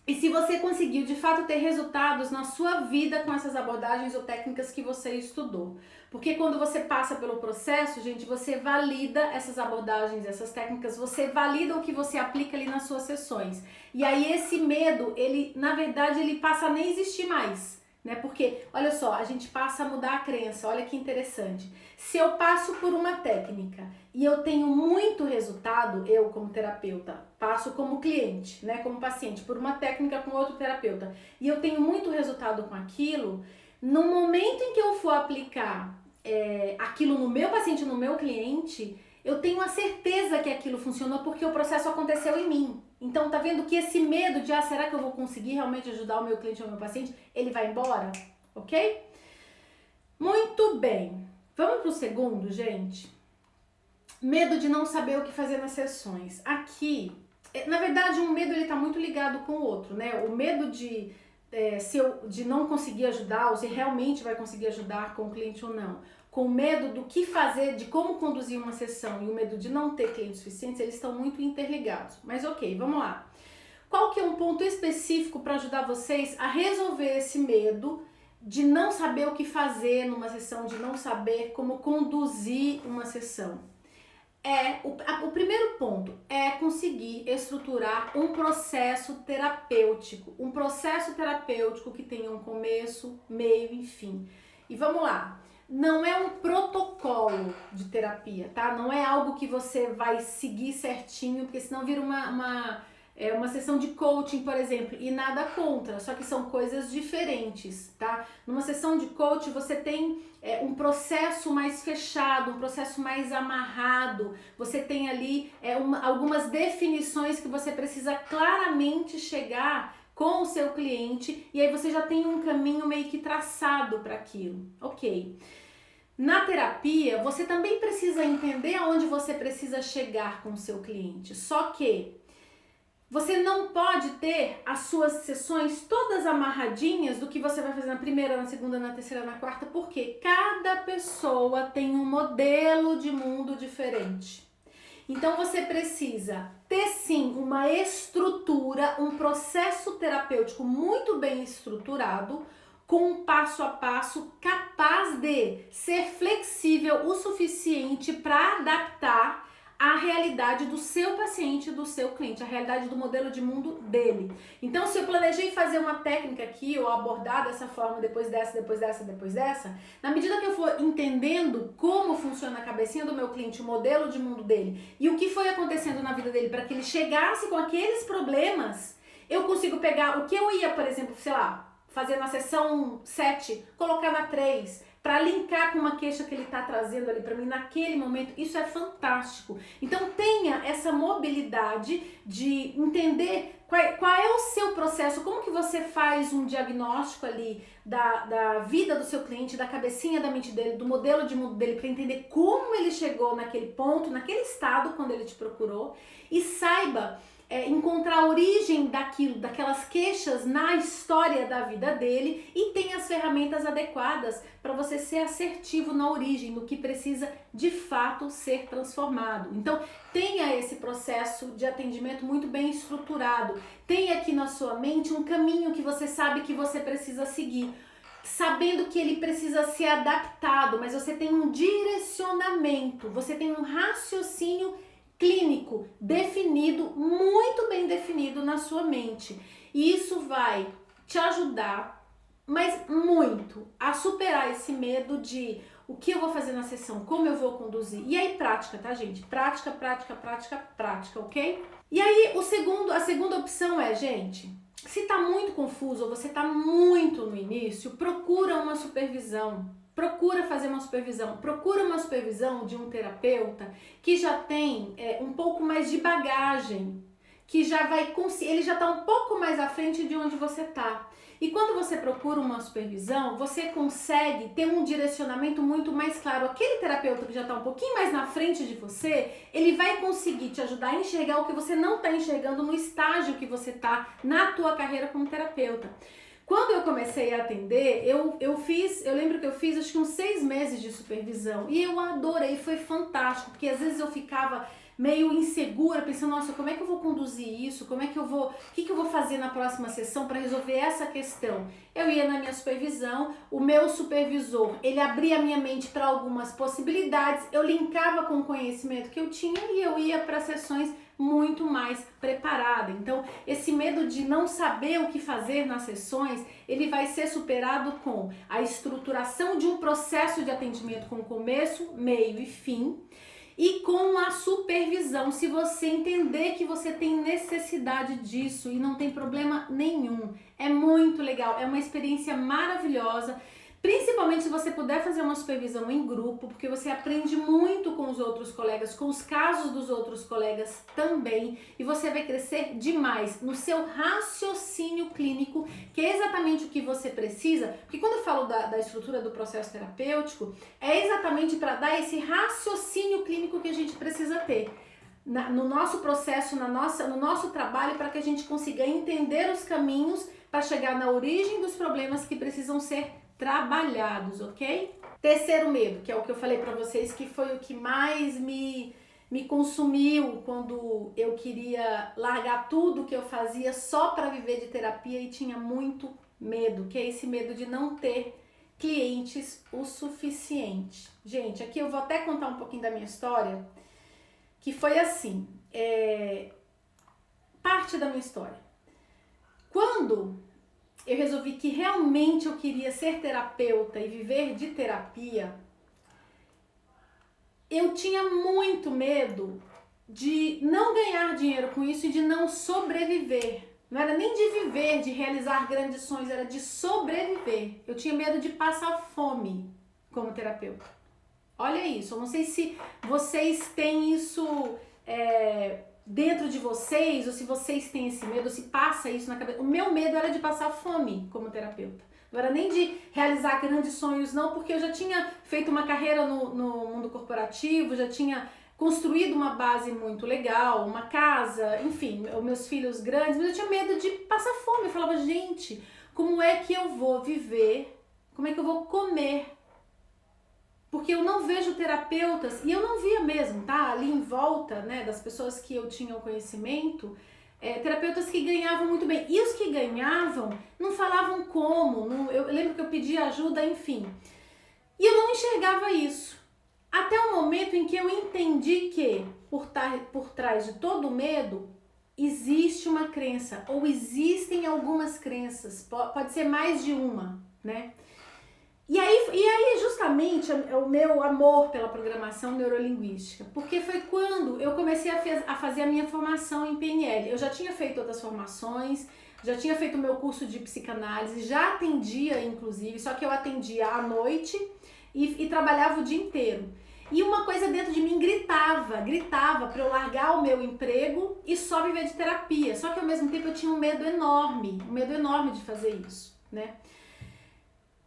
E se você conseguiu, de fato, ter resultados na sua vida com essas abordagens ou técnicas que você estudou. Porque quando você passa pelo processo, gente, você valida essas abordagens, essas técnicas, você valida o que você aplica ali nas suas sessões. E aí esse medo, ele, na verdade, ele passa a nem existir mais. Né? Porque, olha só, a gente passa a mudar a crença, olha que interessante. Se eu passo por uma técnica e eu tenho muito resultado, eu como terapeuta, passo como cliente, né, como paciente, por uma técnica com outro terapeuta, e eu tenho muito resultado com aquilo, no momento em que eu for aplicar aquilo no meu paciente, no meu cliente, eu tenho a certeza que aquilo funcionou porque o processo aconteceu em mim. Então, tá vendo que esse medo de, será que eu vou conseguir realmente ajudar o meu cliente ou o meu paciente? Ele vai embora, ok? Muito bem. Vamos pro segundo, gente? Medo de não saber o que fazer nas sessões. Aqui, na verdade, um medo ele tá muito ligado com o outro, né? O medo de não conseguir ajudar, ou se realmente vai conseguir ajudar com o cliente ou não. Com o medo do que fazer, de como conduzir uma sessão e o medo de não ter clientes suficientes, eles estão muito interligados. Mas ok, vamos lá. Qual que é um ponto específico para ajudar vocês a resolver esse medo de não saber o que fazer numa sessão, de não saber como conduzir uma sessão? O primeiro ponto é conseguir estruturar um processo terapêutico. Um processo terapêutico que tenha um começo, meio e fim. E vamos lá. Não é um protocolo de terapia, tá? Não é algo que você vai seguir certinho, porque senão vira uma sessão de coaching, por exemplo, e nada contra, só que são coisas diferentes, tá? Numa sessão de coaching você tem um processo mais fechado, um processo mais amarrado, você tem ali algumas definições que você precisa claramente chegar com o seu cliente, e aí você já tem um caminho meio que traçado para aquilo, ok? Na terapia, você também precisa entender aonde você precisa chegar com o seu cliente, só que você não pode ter as suas sessões todas amarradinhas do que você vai fazer na primeira, na segunda, na terceira, na quarta, porque cada pessoa tem um modelo de mundo diferente. Então você precisa ter sim uma estrutura, um processo terapêutico muito bem estruturado, com um passo a passo capaz de ser flexível o suficiente para adaptar a realidade do seu paciente, do seu cliente, a realidade do modelo de mundo dele. Então, se eu planejei fazer uma técnica aqui, ou abordar dessa forma, depois dessa, na medida que eu for entendendo como funciona a cabecinha do meu cliente, o modelo de mundo dele, e o que foi acontecendo na vida dele para que ele chegasse com aqueles problemas, eu consigo pegar o que eu ia, por exemplo, sei lá, fazer na sessão 7, colocar na 3, para linkar com uma queixa que ele está trazendo ali para mim naquele momento. Isso é fantástico. Então tenha essa mobilidade de entender qual é o seu processo, como que você faz um diagnóstico ali da vida do seu cliente, da cabecinha da mente dele, do modelo de mundo dele, para entender como ele chegou naquele ponto, naquele estado quando ele te procurou, e saiba encontrar a origem daquelas queixas na história da vida dele, e tem as ferramentas adequadas para você ser assertivo na origem, no que precisa de fato ser transformado. Então tenha esse processo de atendimento muito bem estruturado, tenha aqui na sua mente um caminho que você sabe que você precisa seguir, sabendo que ele precisa ser adaptado, mas você tem um direcionamento, você tem um raciocínio clínico definido, muito bem definido na sua mente. E isso vai te ajudar, mas muito, a superar esse medo de o que eu vou fazer na sessão, como eu vou conduzir. E aí prática, tá, gente? Prática, ok? E aí a segunda opção é, gente, se tá muito confuso ou você tá muito no início, procura uma supervisão. Procura fazer uma supervisão, procura uma supervisão de um terapeuta que já tem um pouco mais de bagagem, que ele já está um pouco mais à frente de onde você está. E quando você procura uma supervisão, você consegue ter um direcionamento muito mais claro. Aquele terapeuta que já está um pouquinho mais na frente de você, ele vai conseguir te ajudar a enxergar o que você não está enxergando no estágio que você está na tua carreira como terapeuta. Quando eu comecei a atender, eu lembro que eu fiz acho que uns 6 meses de supervisão e eu adorei, foi fantástico, porque às vezes eu ficava meio insegura, pensando, nossa, como é que eu vou conduzir isso? O que eu vou fazer na próxima sessão para resolver essa questão? Eu ia na minha supervisão, o meu supervisor, ele abria a minha mente para algumas possibilidades, eu linkava com o conhecimento que eu tinha e eu ia para sessões muito mais preparada. Então, esse medo de não saber o que fazer nas sessões, ele vai ser superado com a estruturação de um processo de atendimento com começo, meio e fim, e com a supervisão, se você entender que você tem necessidade disso e não tem problema nenhum. É muito legal, é uma experiência maravilhosa, principalmente se você puder fazer uma supervisão em grupo, porque você aprende muito com os outros colegas, com os casos dos outros colegas também, e você vai crescer demais no seu raciocínio clínico, que é exatamente o que você precisa, porque quando eu falo da estrutura do processo terapêutico, é exatamente para dar esse raciocínio clínico que a gente precisa ter no nosso processo, no nosso trabalho, para que a gente consiga entender os caminhos para chegar na origem dos problemas que precisam ser trabalhados, ok? Terceiro medo, que é o que eu falei pra vocês, que foi o que mais me consumiu quando eu queria largar tudo que eu fazia só para viver de terapia e tinha muito medo, que é esse medo de não ter clientes o suficiente. Gente, aqui eu vou até contar um pouquinho da minha história, que foi assim, parte da minha história. Quando eu resolvi que realmente eu queria ser terapeuta e viver de terapia, eu tinha muito medo de não ganhar dinheiro com isso e de não sobreviver. Não era nem de viver, de realizar grandes sonhos, era de sobreviver. Eu tinha medo de passar fome como terapeuta. Olha isso, eu não sei se vocês têm isso dentro de vocês, ou se vocês têm esse medo, ou se passa isso na cabeça. O meu medo era de passar fome como terapeuta. Não era nem de realizar grandes sonhos, não, porque eu já tinha feito uma carreira no mundo corporativo, já tinha construído uma base muito legal, uma casa, enfim, os meus filhos grandes, mas eu tinha medo de passar fome. Eu falava, gente, como é que eu vou viver? Como é que eu vou comer? Porque eu não vejo terapeutas, e eu não via mesmo, tá? Ali em volta, né, das pessoas que eu tinha o conhecimento, terapeutas que ganhavam muito bem. E os que ganhavam não falavam como, eu lembro que eu pedia ajuda, enfim. E eu não enxergava isso. Até o momento em que eu entendi que por trás de todo medo existe uma crença, ou existem algumas crenças, pode ser mais de uma, né? E aí justamente o meu amor pela programação neurolinguística, porque foi quando eu comecei a fazer a minha formação em PNL. Eu já tinha feito outras formações, já tinha feito o meu curso de psicanálise, já atendia inclusive, só que eu atendia à noite e trabalhava o dia inteiro. E uma coisa dentro de mim gritava para eu largar o meu emprego e só viver de terapia. Só que ao mesmo tempo eu tinha um medo enorme de fazer isso, né?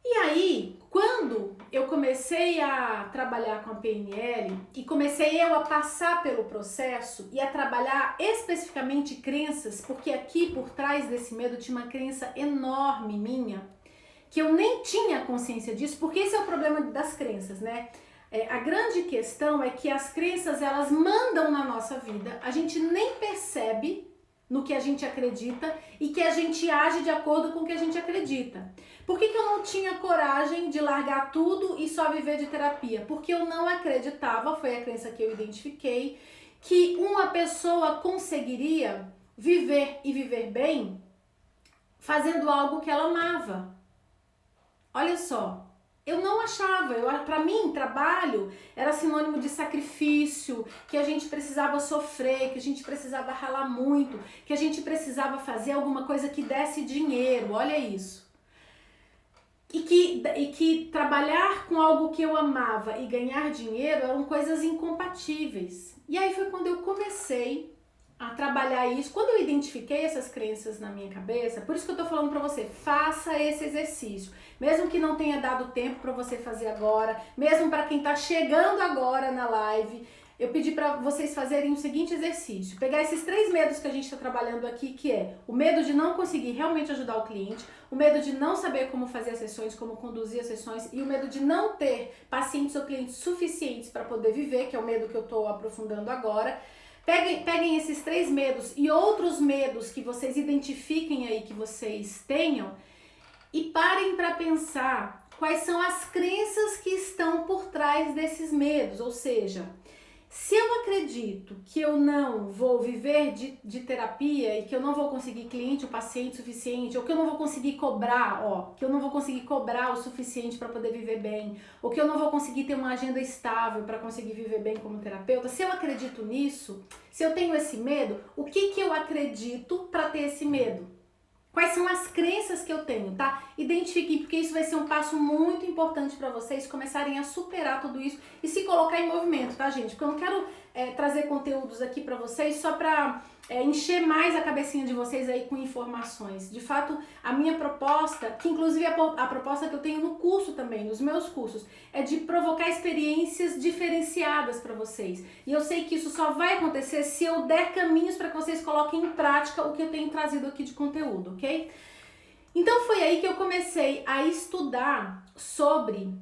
E aí, quando eu comecei a trabalhar com a PNL e comecei eu a passar pelo processo e a trabalhar especificamente crenças, porque aqui por trás desse medo tinha uma crença enorme minha, que eu nem tinha consciência disso, porque esse é o problema das crenças, né? A grande questão é que as crenças, elas mandam na nossa vida, a gente nem percebe no que a gente acredita e que a gente age de acordo com o que a gente acredita. Por que eu não tinha coragem de largar tudo e só viver de terapia? Porque eu não acreditava, foi a crença que eu identifiquei, que uma pessoa conseguiria viver e viver bem fazendo algo que ela amava. Olha só, eu não achava, para mim, trabalho era sinônimo de sacrifício, que a gente precisava sofrer, que a gente precisava ralar muito, que a gente precisava fazer alguma coisa que desse dinheiro, olha isso. E que trabalhar com algo que eu amava e ganhar dinheiro eram coisas incompatíveis. E aí foi quando eu comecei a trabalhar isso. Quando eu identifiquei essas crenças na minha cabeça, por isso que eu tô falando pra você, faça esse exercício. Mesmo que não tenha dado tempo pra você fazer agora, mesmo pra quem tá chegando agora na live, eu pedi pra vocês fazerem o seguinte exercício. Pegar esses 3 medos que a gente tá trabalhando aqui, que é o medo de não conseguir realmente ajudar o cliente, o medo de não saber como fazer as sessões, como conduzir as sessões e o medo de não ter pacientes ou clientes suficientes para poder viver, que é o medo que eu tô aprofundando agora. Peguem esses 3 medos e outros medos que vocês identifiquem aí que vocês tenham e parem para pensar quais são as crenças que estão por trás desses medos. Ou seja, se eu acredito que eu não vou viver de terapia e que eu não vou conseguir cliente ou paciente suficiente, ou que eu não vou conseguir cobrar, que eu não vou conseguir cobrar o suficiente para poder viver bem, ou que eu não vou conseguir ter uma agenda estável para conseguir viver bem como terapeuta, se eu acredito nisso, se eu tenho esse medo, o que eu acredito para ter esse medo? Quais são as crenças que eu tenho, tá? Identifiquem, porque isso vai ser um passo muito importante para vocês começarem a superar tudo isso e se colocar em movimento, tá, gente? Porque eu não quero trazer conteúdos aqui para vocês só para encher mais a cabecinha de vocês aí com informações. De fato, a minha proposta, que inclusive é a proposta que eu tenho no curso também, nos meus cursos, é de provocar experiências diferenciadas para vocês. E eu sei que isso só vai acontecer se eu der caminhos para que vocês coloquem em prática o que eu tenho trazido aqui de conteúdo, ok? Então foi aí que eu comecei a estudar sobre...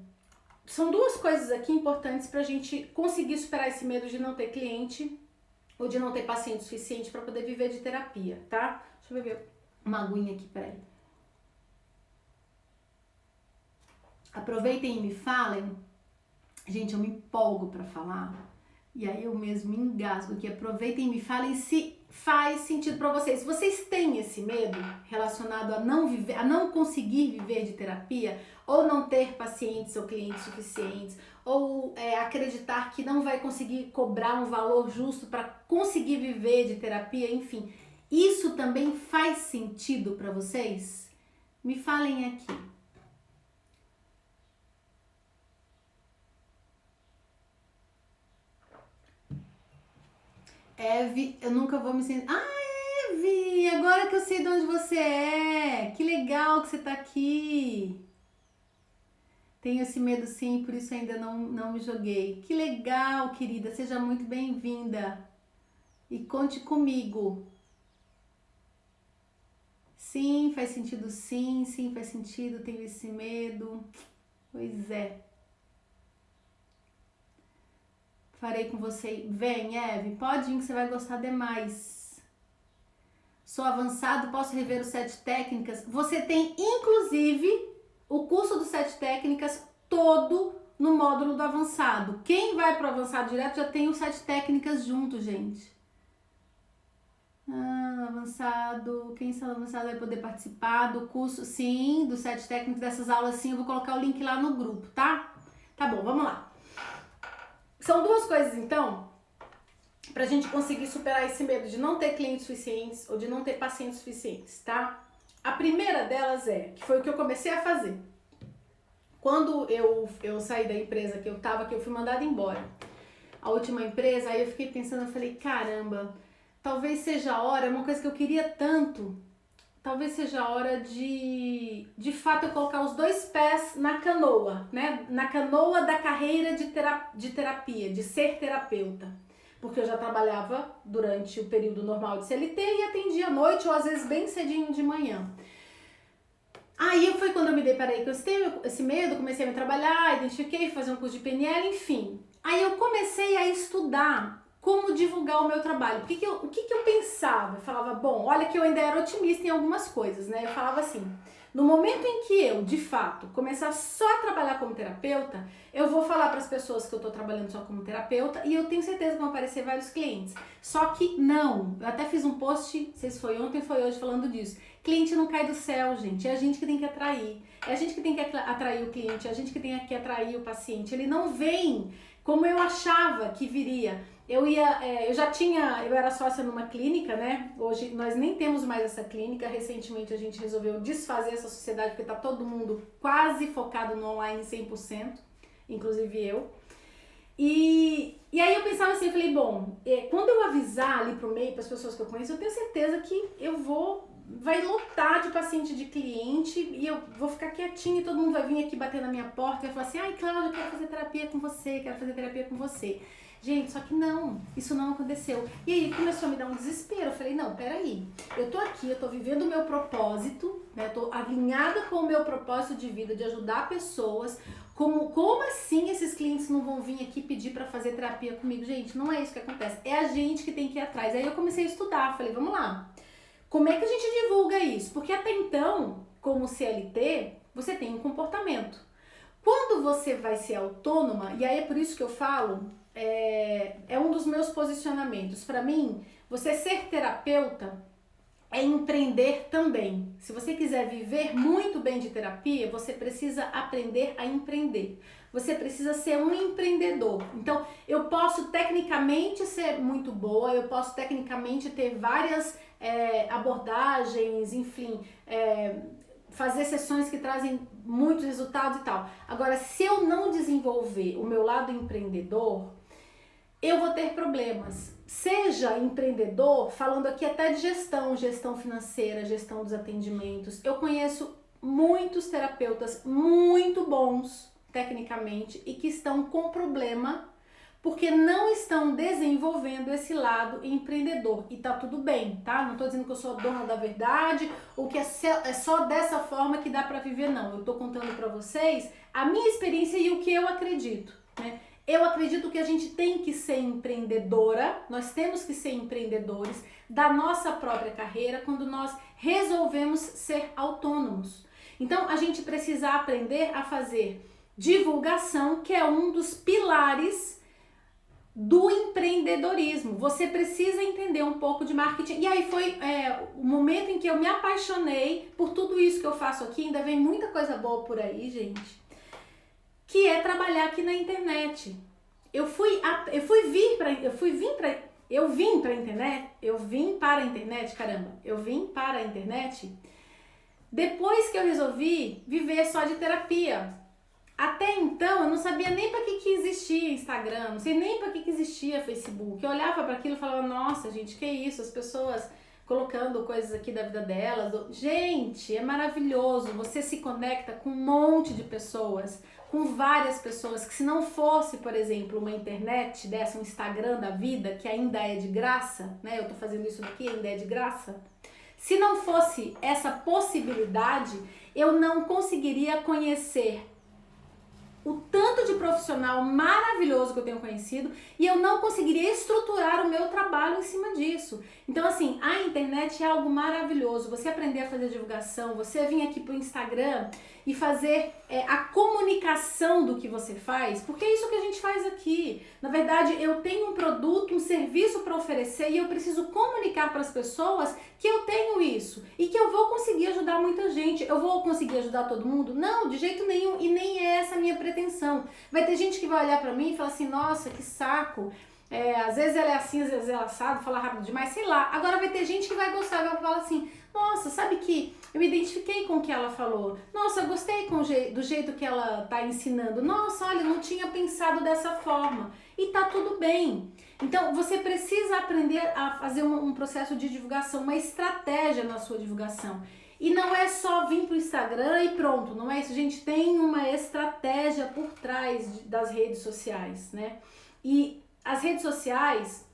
São 2 coisas aqui importantes pra gente conseguir superar esse medo de não ter cliente ou de não ter paciente suficiente para poder viver de terapia, tá? Deixa eu beber uma aguinha aqui, peraí. Aproveitem e me falem. Gente, eu me empolgo para falar e aí eu mesmo me engasgo aqui. Aproveitem e me falem se faz sentido para vocês. Vocês têm esse medo relacionado a não conseguir viver de terapia, ou não ter pacientes ou clientes suficientes, ou acreditar que não vai conseguir cobrar um valor justo para conseguir viver de terapia, enfim. Isso também faz sentido para vocês? Me falem aqui. Eve, eu nunca vou me sentir... Ah, Eve, agora que eu sei de onde você é. Que legal que você tá aqui. Tenho esse medo sim, por isso ainda não me joguei. Que legal, querida, seja muito bem-vinda. E conte comigo. Sim, faz sentido sim, faz sentido, tenho esse medo. Pois é. Farei com você. Vem, Eve, pode ir que você vai gostar demais. Sou avançado, posso rever os 7 técnicas. Você tem, inclusive, o curso dos 7 técnicas todo no módulo do avançado. Quem vai para o avançado direto já tem os 7 técnicas junto, gente. Avançado. Quem está no avançado vai poder participar do curso, sim, dos 7 técnicas, dessas aulas, sim. Eu vou colocar o link lá no grupo, tá? Tá bom, vamos lá. São 2 coisas, então, pra gente conseguir superar esse medo de não ter clientes suficientes ou de não ter pacientes suficientes, tá? A primeira delas que foi o que eu comecei a fazer. Quando eu saí da empresa que eu tava, que eu fui mandada embora, a última empresa, aí eu fiquei pensando, eu falei, caramba, talvez seja a hora, uma coisa que eu queria tanto, talvez seja a hora de fato eu colocar os 2 pés na canoa, né? Na canoa da carreira de terapia, de ser terapeuta. Porque eu já trabalhava durante o período normal de CLT e atendia à noite ou às vezes bem cedinho de manhã. Aí foi quando eu me deparei com esse medo, comecei a me trabalhar, identifiquei, fazer um curso de PNL, enfim. Aí eu comecei a estudar como divulgar o meu trabalho. O que eu pensava? Eu falava, bom, olha que eu ainda era otimista em algumas coisas, né? Eu falava assim, no momento em que eu, de fato, começar só a trabalhar como terapeuta, eu vou falar para as pessoas que eu tô trabalhando só como terapeuta e eu tenho certeza que vão aparecer vários clientes. Só que não, eu até fiz um post, não sei se foi ontem ou foi hoje, falando disso. Cliente não cai do céu, gente, é a gente que tem que atrair. É a gente que tem que atrair o cliente, é a gente que tem que atrair o paciente. Ele não vem como eu achava que viria. Eu era sócia numa clínica, né? Hoje nós nem temos mais essa clínica. Recentemente a gente resolveu desfazer essa sociedade porque tá todo mundo quase focado no online 100%, inclusive eu. E aí eu pensava assim, eu falei, bom, quando eu avisar ali pro meio, para as pessoas que eu conheço, eu tenho certeza que vai lotar de paciente, de cliente, e eu vou ficar quietinha e todo mundo vai vir aqui bater na minha porta e vai falar assim, ai, Cláudia, eu quero fazer terapia com você, quero fazer terapia com você. Gente, só que não, isso não aconteceu. E aí começou a me dar um desespero. Eu falei, não, peraí, eu tô aqui, eu tô vivendo o meu propósito, né? Eu tô alinhada com o meu propósito de vida, de ajudar pessoas. Como assim esses clientes não vão vir aqui pedir pra fazer terapia comigo? Gente, não é isso que acontece. É a gente que tem que ir atrás. Aí eu comecei a estudar, falei, vamos lá. Como é que a gente divulga isso? Porque até então, como CLT, você tem um comportamento. Quando você vai ser autônoma, e aí é por isso que eu falo, é um dos meus posicionamentos. Para mim, você ser terapeuta é empreender também. Se você quiser viver muito bem de terapia, você precisa aprender a empreender. Você precisa ser um empreendedor. Então, eu posso tecnicamente ser muito boa, eu posso tecnicamente ter várias abordagens, enfim, fazer sessões que trazem muitos resultados e tal. Agora, se eu não desenvolver o meu lado empreendedor, eu vou ter problemas. Seja empreendedor, falando aqui até de gestão financeira, gestão dos atendimentos. Eu conheço muitos terapeutas muito bons, tecnicamente, e que estão com problema porque não estão desenvolvendo esse lado empreendedor. E tá tudo bem, tá? Não tô dizendo que eu sou a dona da verdade ou que é só dessa forma que dá pra viver, não. Eu tô contando pra vocês a minha experiência e o que eu acredito, né? Eu acredito que a gente tem que ser empreendedora, nós temos que ser empreendedores da nossa própria carreira quando nós resolvemos ser autônomos. Então, a gente precisa aprender a fazer divulgação, que é um dos pilares do empreendedorismo. Você precisa entender um pouco de marketing. E aí foi o momento em que eu me apaixonei por tudo isso que eu faço aqui. Ainda vem muita coisa boa por aí, gente. Que é trabalhar aqui na internet. Eu vim para a internet depois que eu resolvi viver só de terapia. Até então eu não sabia nem para que existia Instagram, não sei nem para que existia Facebook. Eu olhava para aquilo e falava, nossa, gente, que isso? As pessoas colocando coisas aqui da vida delas. Gente, é maravilhoso. Você se conecta com um monte de pessoas, com várias pessoas que se não fosse, por exemplo, uma internet dessa, um Instagram da vida, que ainda é de graça, né? Eu tô fazendo isso daqui, ainda é de graça. Se não fosse essa possibilidade, eu não conseguiria conhecer o tanto de profissional maravilhoso que eu tenho conhecido e eu não conseguiria estruturar o meu trabalho em cima disso. Então, assim, a internet é algo maravilhoso. Você aprender a fazer divulgação, você vir aqui pro Instagram e fazer a comunicação do que você faz, porque é isso que a gente faz aqui. Na verdade, eu tenho um produto, um serviço para oferecer e eu preciso comunicar para as pessoas que eu tenho isso e que eu vou conseguir ajudar muita gente. Eu vou conseguir ajudar todo mundo? Não, de jeito nenhum, e nem é essa a minha pretensão. Vai ter gente que vai olhar para mim e falar assim, nossa, que saco. Às vezes ela é assim, às vezes ela é assado, fala rápido demais, sei lá. Agora vai ter gente que vai gostar, vai falar assim, nossa, sabe que eu me identifiquei com o que ela falou. Nossa, eu gostei do jeito que ela tá ensinando. Nossa, olha, não tinha pensado dessa forma. E tá tudo bem. Então, você precisa aprender a fazer um processo de divulgação, uma estratégia na sua divulgação. E não é só vir pro Instagram e pronto, não é isso. Gente, tem uma estratégia por trás das redes sociais, né? E as redes sociais,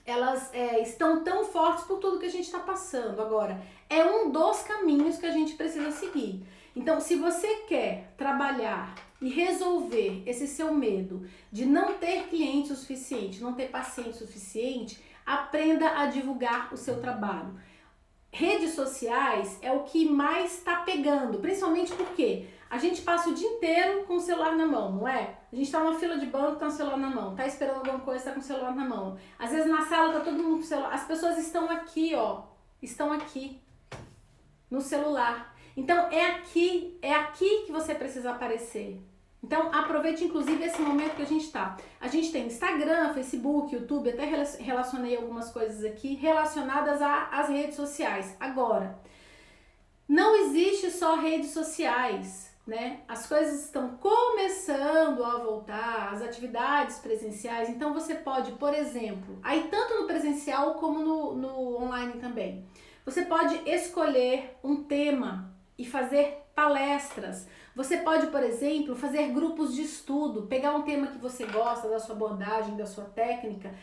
elas estão tão fortes por tudo que a gente está passando. Agora, é um dos caminhos que a gente precisa seguir. Então, se você quer trabalhar e resolver esse seu medo de não ter cliente o suficiente, não ter paciente o suficiente, aprenda a divulgar o seu trabalho. Redes sociais é o que mais está pegando, principalmente porque a gente passa o dia inteiro com o celular na mão, não é? A gente tá numa fila de banco, tá com o celular na mão, tá esperando alguma coisa, tá com o celular na mão. Às vezes na sala tá todo mundo com o celular. As pessoas estão aqui, ó, estão aqui no celular. Então é aqui que você precisa aparecer. Então aproveite inclusive esse momento que a gente tá. A gente tem Instagram, Facebook, YouTube, até relacionei algumas coisas aqui relacionadas às redes sociais. Agora, não existe só redes sociais, né? As coisas estão começando começando a voltar às atividades presenciais, então você pode, por exemplo, aí tanto no presencial como no online também, você pode escolher um tema e fazer palestras. Você pode, por exemplo, fazer grupos de estudo, pegar um tema que você gosta, da sua abordagem, da sua técnica,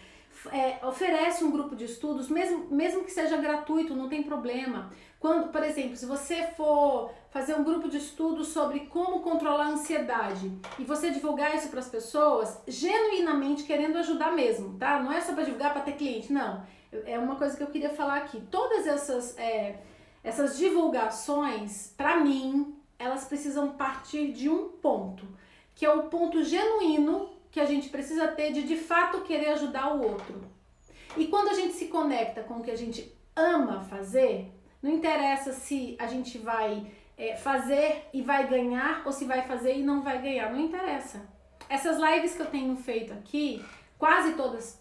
oferece um grupo de estudos, mesmo que seja gratuito, não tem problema. Quando, por exemplo, se você for fazer um grupo de estudos sobre como controlar a ansiedade e você divulgar isso para as pessoas, genuinamente querendo ajudar mesmo, tá? Não é só para divulgar para ter cliente, não. É uma coisa que eu queria falar aqui. Todas essas divulgações, para mim, elas precisam partir de um ponto, que é o ponto genuíno que a gente precisa ter de fato querer ajudar o outro. E quando a gente se conecta com o que a gente ama fazer, não interessa se a gente vai fazer e vai ganhar ou se vai fazer e não vai ganhar, não interessa. Essas lives que eu tenho feito aqui, quase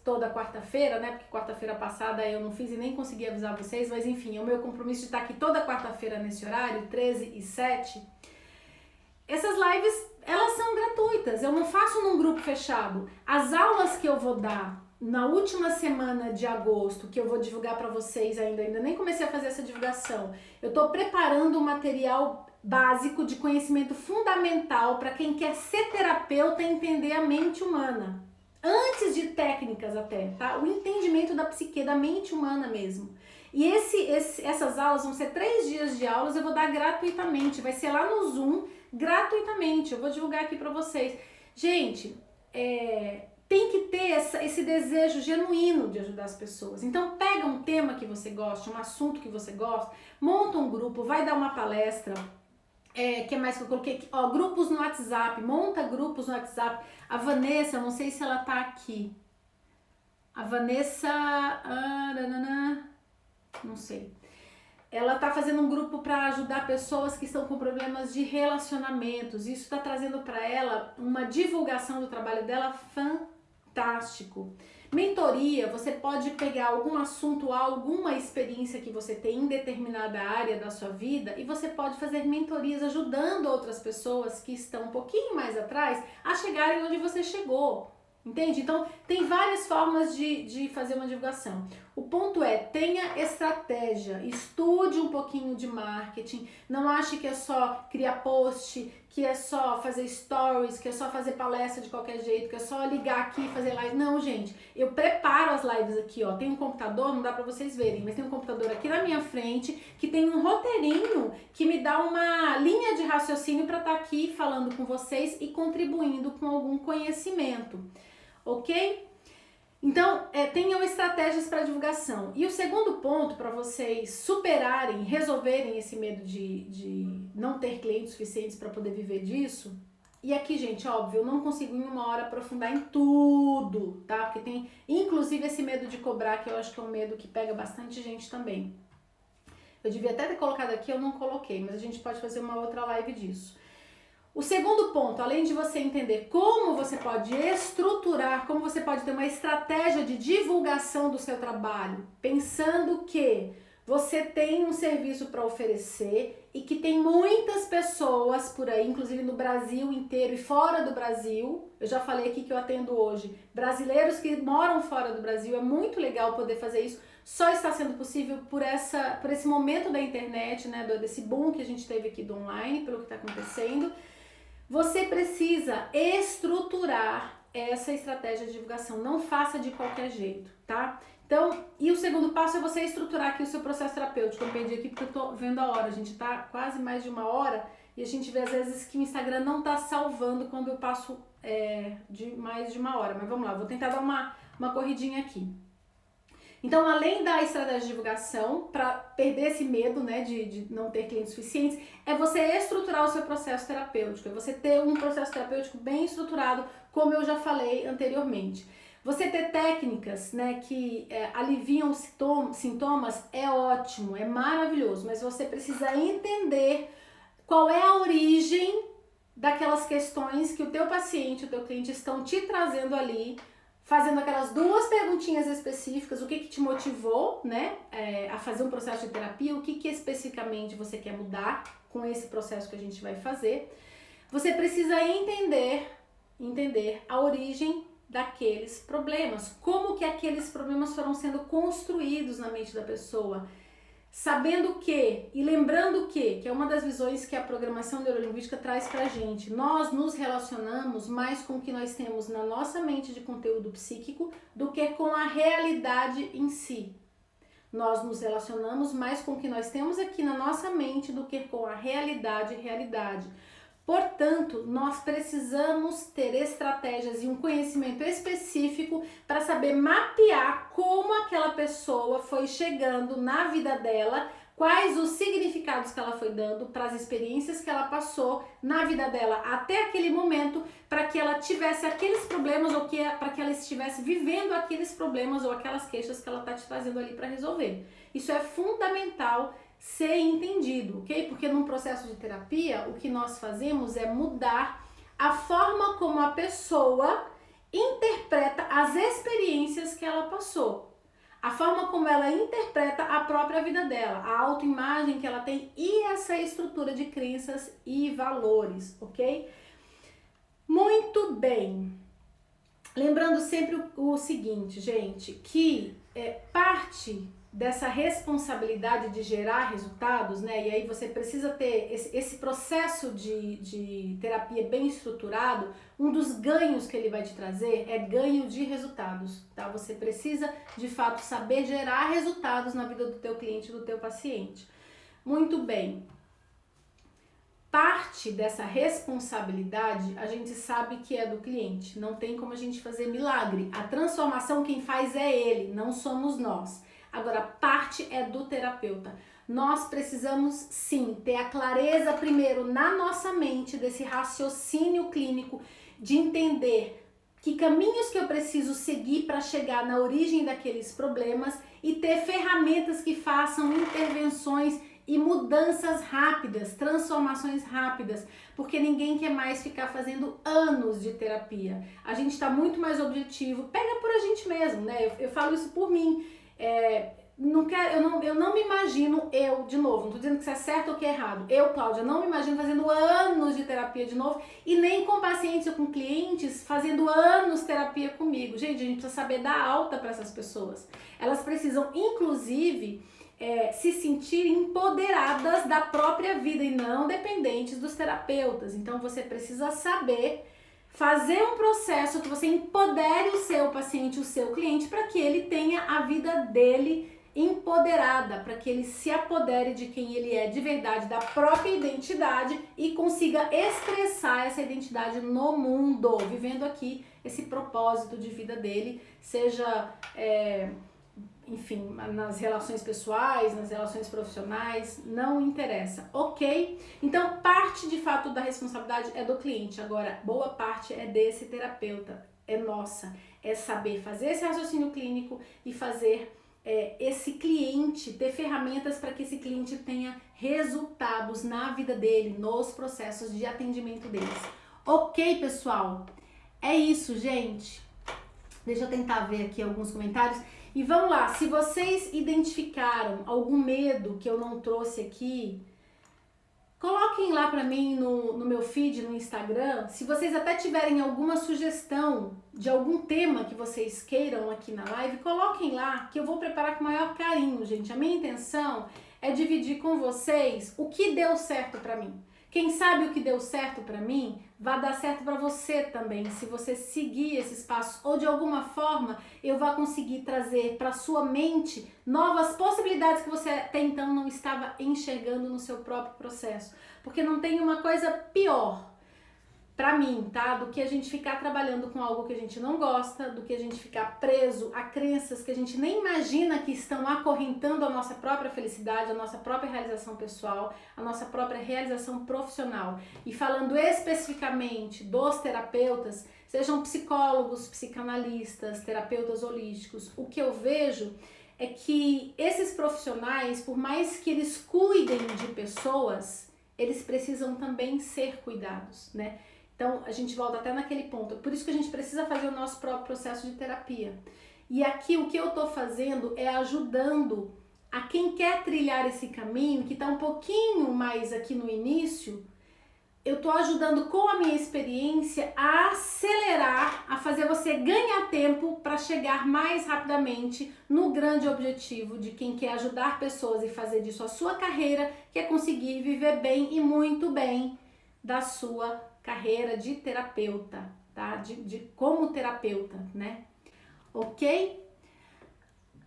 toda quarta-feira, né? Porque quarta-feira passada eu não fiz e nem consegui avisar vocês, mas enfim, é o meu compromisso de estar aqui toda quarta-feira nesse horário, 13 e 7. Essas lives, elas são gratuitas, eu não faço num grupo fechado. As aulas que eu vou dar na última semana de agosto, que eu vou divulgar para vocês ainda nem comecei a fazer essa divulgação, eu estou preparando um material básico de conhecimento fundamental para quem quer ser terapeuta e entender a mente humana. Antes de técnicas até, tá? O entendimento da psique, da mente humana mesmo. E essas aulas vão ser 3 dias de aulas, eu vou dar gratuitamente, vai ser lá no Zoom, gratuitamente, eu vou divulgar aqui pra vocês. Gente, tem que ter esse desejo genuíno de ajudar as pessoas. Então pega um tema que você gosta, um assunto que você gosta, monta um grupo, vai dar uma palestra, que mais que eu coloquei aqui? Ó, grupos no WhatsApp, monta grupos no WhatsApp. A Vanessa, não sei se ela tá aqui. A Vanessa, não sei. Ela tá fazendo um grupo para ajudar pessoas que estão com problemas de relacionamentos. Isso tá trazendo para ela uma divulgação do trabalho dela fantástico. Mentoria, você pode pegar algum assunto, alguma experiência que você tem em determinada área da sua vida e você pode fazer mentorias ajudando outras pessoas que estão um pouquinho mais atrás a chegarem onde você chegou. Entende? Então, tem várias formas de fazer uma divulgação. O ponto é, tenha estratégia, estude um pouquinho de marketing, não ache que é só criar post, que é só fazer stories, que é só fazer palestra de qualquer jeito, que é só ligar aqui e fazer live. Não, gente, eu preparo as lives aqui, ó, tem um computador, não dá pra vocês verem, mas tem um computador aqui na minha frente que tem um roteirinho que me dá uma linha de raciocínio pra estar aqui falando com vocês e contribuindo com algum conhecimento. Ok? Então, tenham estratégias para divulgação. E o segundo ponto para vocês superarem, resolverem esse medo de não ter clientes suficientes para poder viver disso. E aqui, gente, óbvio, eu não consigo em uma hora aprofundar em tudo, tá? Porque tem, inclusive, esse medo de cobrar, que eu acho que é um medo que pega bastante gente também. Eu devia até ter colocado aqui, eu não coloquei, mas a gente pode fazer uma outra live disso. O segundo ponto, além de você entender como você pode estruturar, como você pode ter uma estratégia de divulgação do seu trabalho, pensando que você tem um serviço para oferecer e que tem muitas pessoas por aí, inclusive no Brasil inteiro e fora do Brasil. Eu já falei aqui que eu atendo hoje brasileiros que moram fora do Brasil, é muito legal poder fazer isso. Só está sendo possível por esse momento da internet, né, desse boom que a gente teve aqui do online, pelo que está acontecendo. Você precisa estruturar essa estratégia de divulgação, não faça de qualquer jeito, tá? Então, e o segundo passo é você estruturar aqui o seu processo terapêutico. Eu perdi aqui porque eu tô vendo a hora, a gente tá quase mais de 1 hora e a gente vê às vezes que o Instagram não tá salvando quando eu passo de mais de 1 hora, mas vamos lá, vou tentar dar uma corridinha aqui. Então, além da estratégia de divulgação, para perder esse medo, né, de não ter clientes suficientes, é você estruturar o seu processo terapêutico, é você ter um processo terapêutico bem estruturado, como eu já falei anteriormente. Você ter técnicas, né, que aliviam os sintomas é ótimo, é maravilhoso, mas você precisa entender qual é a origem daquelas questões que o teu paciente, o teu cliente estão te trazendo ali, fazendo aquelas 2 perguntinhas específicas, o que te motivou, né, a fazer um processo de terapia, o que especificamente você quer mudar com esse processo que a gente vai fazer. você precisa entender a origem daqueles problemas, como que aqueles problemas foram sendo construídos na mente da pessoa, sabendo que e lembrando que é uma das visões que a programação neurolinguística traz pra gente. Nós nos relacionamos mais com o que nós temos na nossa mente de conteúdo psíquico do que com a realidade em si. Nós nos relacionamos mais com o que nós temos aqui na nossa mente do que com a realidade. Portanto, nós precisamos ter estratégias e um conhecimento específico para saber mapear como aquela pessoa foi chegando na vida dela, quais os significados que ela foi dando para as experiências que ela passou na vida dela até aquele momento, para que ela tivesse aqueles problemas ou para que ela estivesse vivendo aqueles problemas ou aquelas queixas que ela está te trazendo ali para resolver. Isso é fundamental ser entendido, ok? Porque num processo de terapia, o que nós fazemos é mudar a forma como a pessoa interpreta as experiências que ela passou, a forma como ela interpreta a própria vida dela, a autoimagem que ela tem e essa estrutura de crenças e valores, ok? Muito bem. Lembrando sempre o seguinte, gente, que parte dessa responsabilidade de gerar resultados, né? E aí você precisa ter esse processo de terapia bem estruturado. Um dos ganhos que ele vai te trazer é ganho de resultados, tá? Você precisa, de fato, saber gerar resultados na vida do teu cliente, do teu paciente. Muito bem. Parte dessa responsabilidade a gente sabe que é do cliente. Não tem como a gente fazer milagre. A transformação quem faz é ele, não somos nós. Agora, parte é do terapeuta. Nós precisamos, sim, ter a clareza primeiro na nossa mente desse raciocínio clínico, de entender que caminhos que eu preciso seguir para chegar na origem daqueles problemas e ter ferramentas que façam intervenções e mudanças rápidas, transformações rápidas, porque ninguém quer mais ficar fazendo anos de terapia. A gente está muito mais objetivo, pega por a gente mesmo, né? Eu falo isso por mim. Eu não me imagino de novo, não tô dizendo que isso é certo ou que é errado. Eu, Cláudia, não me imagino fazendo anos de terapia de novo e nem com pacientes ou com clientes fazendo anos de terapia comigo. Gente, a gente precisa saber dar alta para essas pessoas. Elas precisam, inclusive, se sentir empoderadas da própria vida e não dependentes dos terapeutas. Então, você precisa saber fazer um processo que você empodere o seu paciente, o seu cliente, para que ele tenha a vida dele empoderada, para que ele se apodere de quem ele é de verdade, da própria identidade e consiga expressar essa identidade no mundo, vivendo aqui esse propósito de vida dele, seja, enfim, nas relações pessoais, nas relações profissionais, não interessa, ok? Então, parte de fato da responsabilidade é do cliente, agora, boa parte é desse terapeuta, é nossa, é saber fazer esse raciocínio clínico e fazer esse cliente, ter ferramentas para que esse cliente tenha resultados na vida dele, nos processos de atendimento deles. Ok, pessoal? É isso, gente. Deixa eu tentar ver aqui alguns comentários. E vamos lá, se vocês identificaram algum medo que eu não trouxe aqui, coloquem lá pra mim no meu feed, no Instagram. Se vocês até tiverem alguma sugestão de algum tema que vocês queiram aqui na live, coloquem lá, que eu vou preparar com o maior carinho, gente. A minha intenção é dividir com vocês o que deu certo pra mim. Quem sabe o que deu certo pra mim, vai dar certo pra você também, se você seguir esses passos, ou de alguma forma eu vou conseguir trazer pra sua mente novas possibilidades que você até então não estava enxergando no seu próprio processo. Porque não tem uma coisa pior pra mim, tá? Do que a gente ficar trabalhando com algo que a gente não gosta, do que a gente ficar preso a crenças que a gente nem imagina que estão acorrentando a nossa própria felicidade, a nossa própria realização pessoal, a nossa própria realização profissional. E falando especificamente dos terapeutas, sejam psicólogos, psicanalistas, terapeutas holísticos, o que eu vejo é que esses profissionais, por mais que eles cuidem de pessoas, eles precisam também ser cuidados, né? Então, a gente volta até naquele ponto. Por isso que a gente precisa fazer o nosso próprio processo de terapia. E aqui o que eu tô fazendo é ajudando a quem quer trilhar esse caminho, que tá um pouquinho mais aqui no início, eu tô ajudando com a minha experiência a acelerar, a fazer você ganhar tempo para chegar mais rapidamente no grande objetivo de quem quer ajudar pessoas e fazer disso a sua carreira, que é conseguir viver bem e muito bem da sua carreira de terapeuta, tá? Como terapeuta, né? Ok?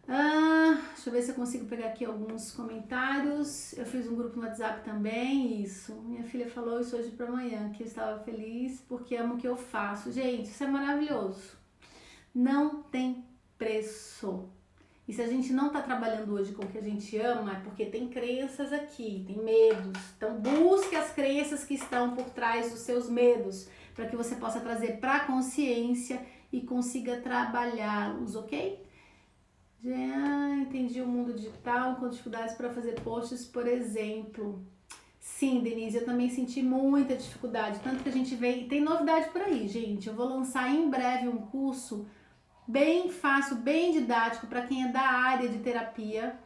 Deixa eu ver se eu consigo pegar aqui alguns comentários. Eu fiz um grupo no WhatsApp também, isso. Minha filha falou isso hoje pra manhã, que eu estava feliz porque amo o que eu faço. Gente, isso é maravilhoso. Não tem preço. E se a gente não tá trabalhando hoje com o que a gente ama, é porque tem crenças aqui, tem medos. Então busque as crenças que estão por trás dos seus medos, para que você possa trazer pra consciência e consiga trabalhá-los, ok? Entendi o mundo digital com dificuldades para fazer posts, por exemplo. Sim, Denise, eu também senti muita dificuldade, tanto que a gente vê, tem novidade por aí, gente. Eu vou lançar em breve um curso bem fácil, bem didático para quem é da área de terapia,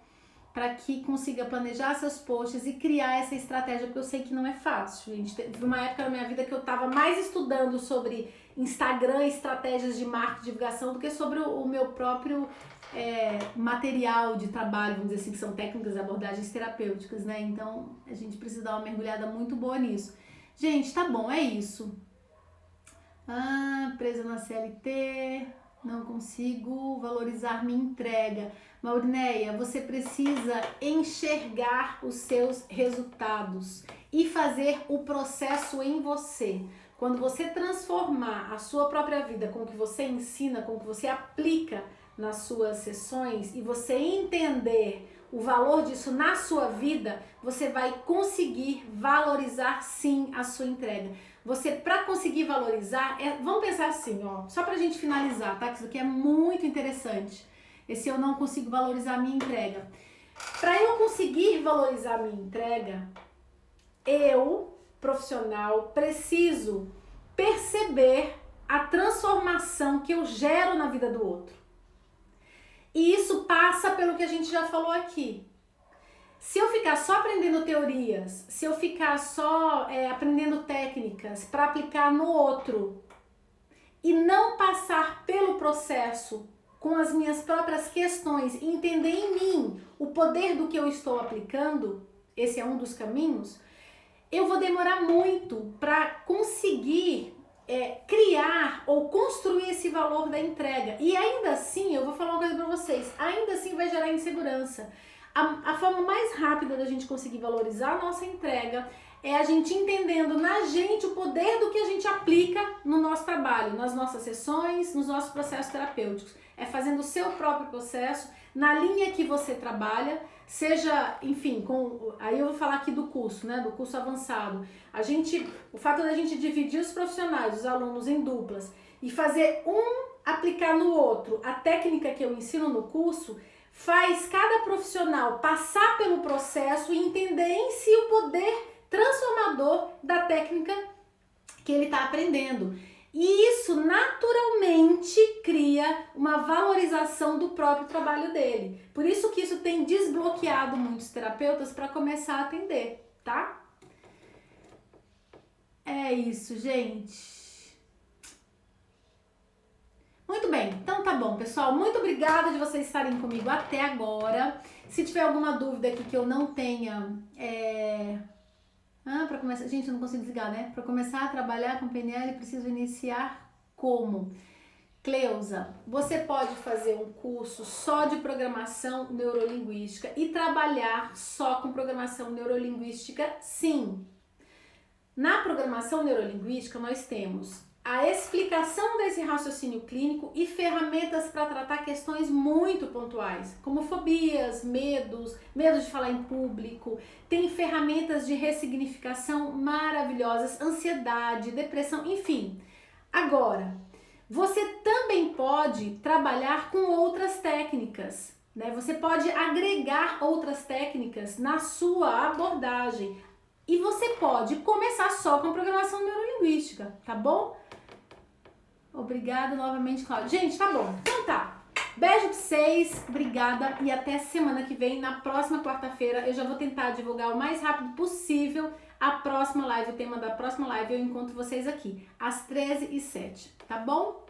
para que consiga planejar seus posts e criar essa estratégia, porque eu sei que não é fácil, gente. Teve uma época na minha vida que eu estava mais estudando sobre Instagram, estratégias de marketing, divulgação, do que sobre o meu próprio material de trabalho, vamos dizer assim, que são técnicas e abordagens terapêuticas, né? Então, a gente precisa dar uma mergulhada muito boa nisso. Gente, tá bom, é isso. Presa na CLT, não consigo valorizar minha entrega. Maurineia, você precisa enxergar os seus resultados e fazer o processo em você. Quando você transformar a sua própria vida com o que você ensina, com o que você aplica nas suas sessões e você entender o valor disso na sua vida, você vai conseguir valorizar sim a sua entrega. Você, para conseguir valorizar, vamos pensar assim, ó, só pra gente finalizar, tá? Que isso aqui é muito interessante. Esse eu não consigo valorizar a minha entrega. Para eu conseguir valorizar a minha entrega, eu, profissional, preciso perceber a transformação que eu gero na vida do outro. E isso passa pelo que a gente já falou aqui. Se eu ficar só aprendendo teorias, se eu ficar só aprendendo técnicas para aplicar no outro e não passar pelo processo com as minhas próprias questões e entender em mim o poder do que eu estou aplicando, esse é um dos caminhos, eu vou demorar muito para conseguir criar ou construir esse valor da entrega. E ainda assim, eu vou falar uma coisa para vocês, ainda assim vai gerar insegurança. A forma mais rápida da gente conseguir valorizar a nossa entrega é a gente entendendo na gente o poder do que a gente aplica no nosso trabalho, nas nossas sessões, nos nossos processos terapêuticos. É fazendo o seu próprio processo, na linha que você trabalha, seja, enfim, aí eu vou falar aqui do curso, né, do curso avançado. O fato da gente dividir os profissionais, os alunos em duplas e fazer aplicar no outro a técnica que eu ensino no curso, faz cada profissional passar pelo processo e entender em si o poder transformador da técnica que ele está aprendendo. E isso naturalmente cria uma valorização do próprio trabalho dele. Por isso que isso tem desbloqueado muitos terapeutas para começar a atender, tá? É isso, gente. Muito bem, então tá bom, pessoal. Muito obrigada de vocês estarem comigo até agora. Se tiver alguma dúvida aqui que eu não tenha... para começar... Gente, eu não consigo desligar, né? Para começar a trabalhar com PNL, preciso iniciar como? Cleusa, você pode fazer um curso só de programação neurolinguística e trabalhar só com programação neurolinguística? Sim. Na programação neurolinguística, nós temos a explicação desse raciocínio clínico e ferramentas para tratar questões muito pontuais, como fobias, medos de falar em público. Tem ferramentas de ressignificação maravilhosas, ansiedade, depressão, enfim. Agora, você também pode trabalhar com outras técnicas, né? Você pode agregar outras técnicas na sua abordagem. E você pode começar só com programação neurolinguística, tá bom? Obrigada novamente, Cláudia. Gente, tá bom. Então tá. Beijo pra vocês, obrigada e até semana que vem, na próxima quarta-feira. Eu já vou tentar divulgar o mais rápido possível a próxima live, o tema da próxima live, eu encontro vocês aqui, às 13h07, tá bom?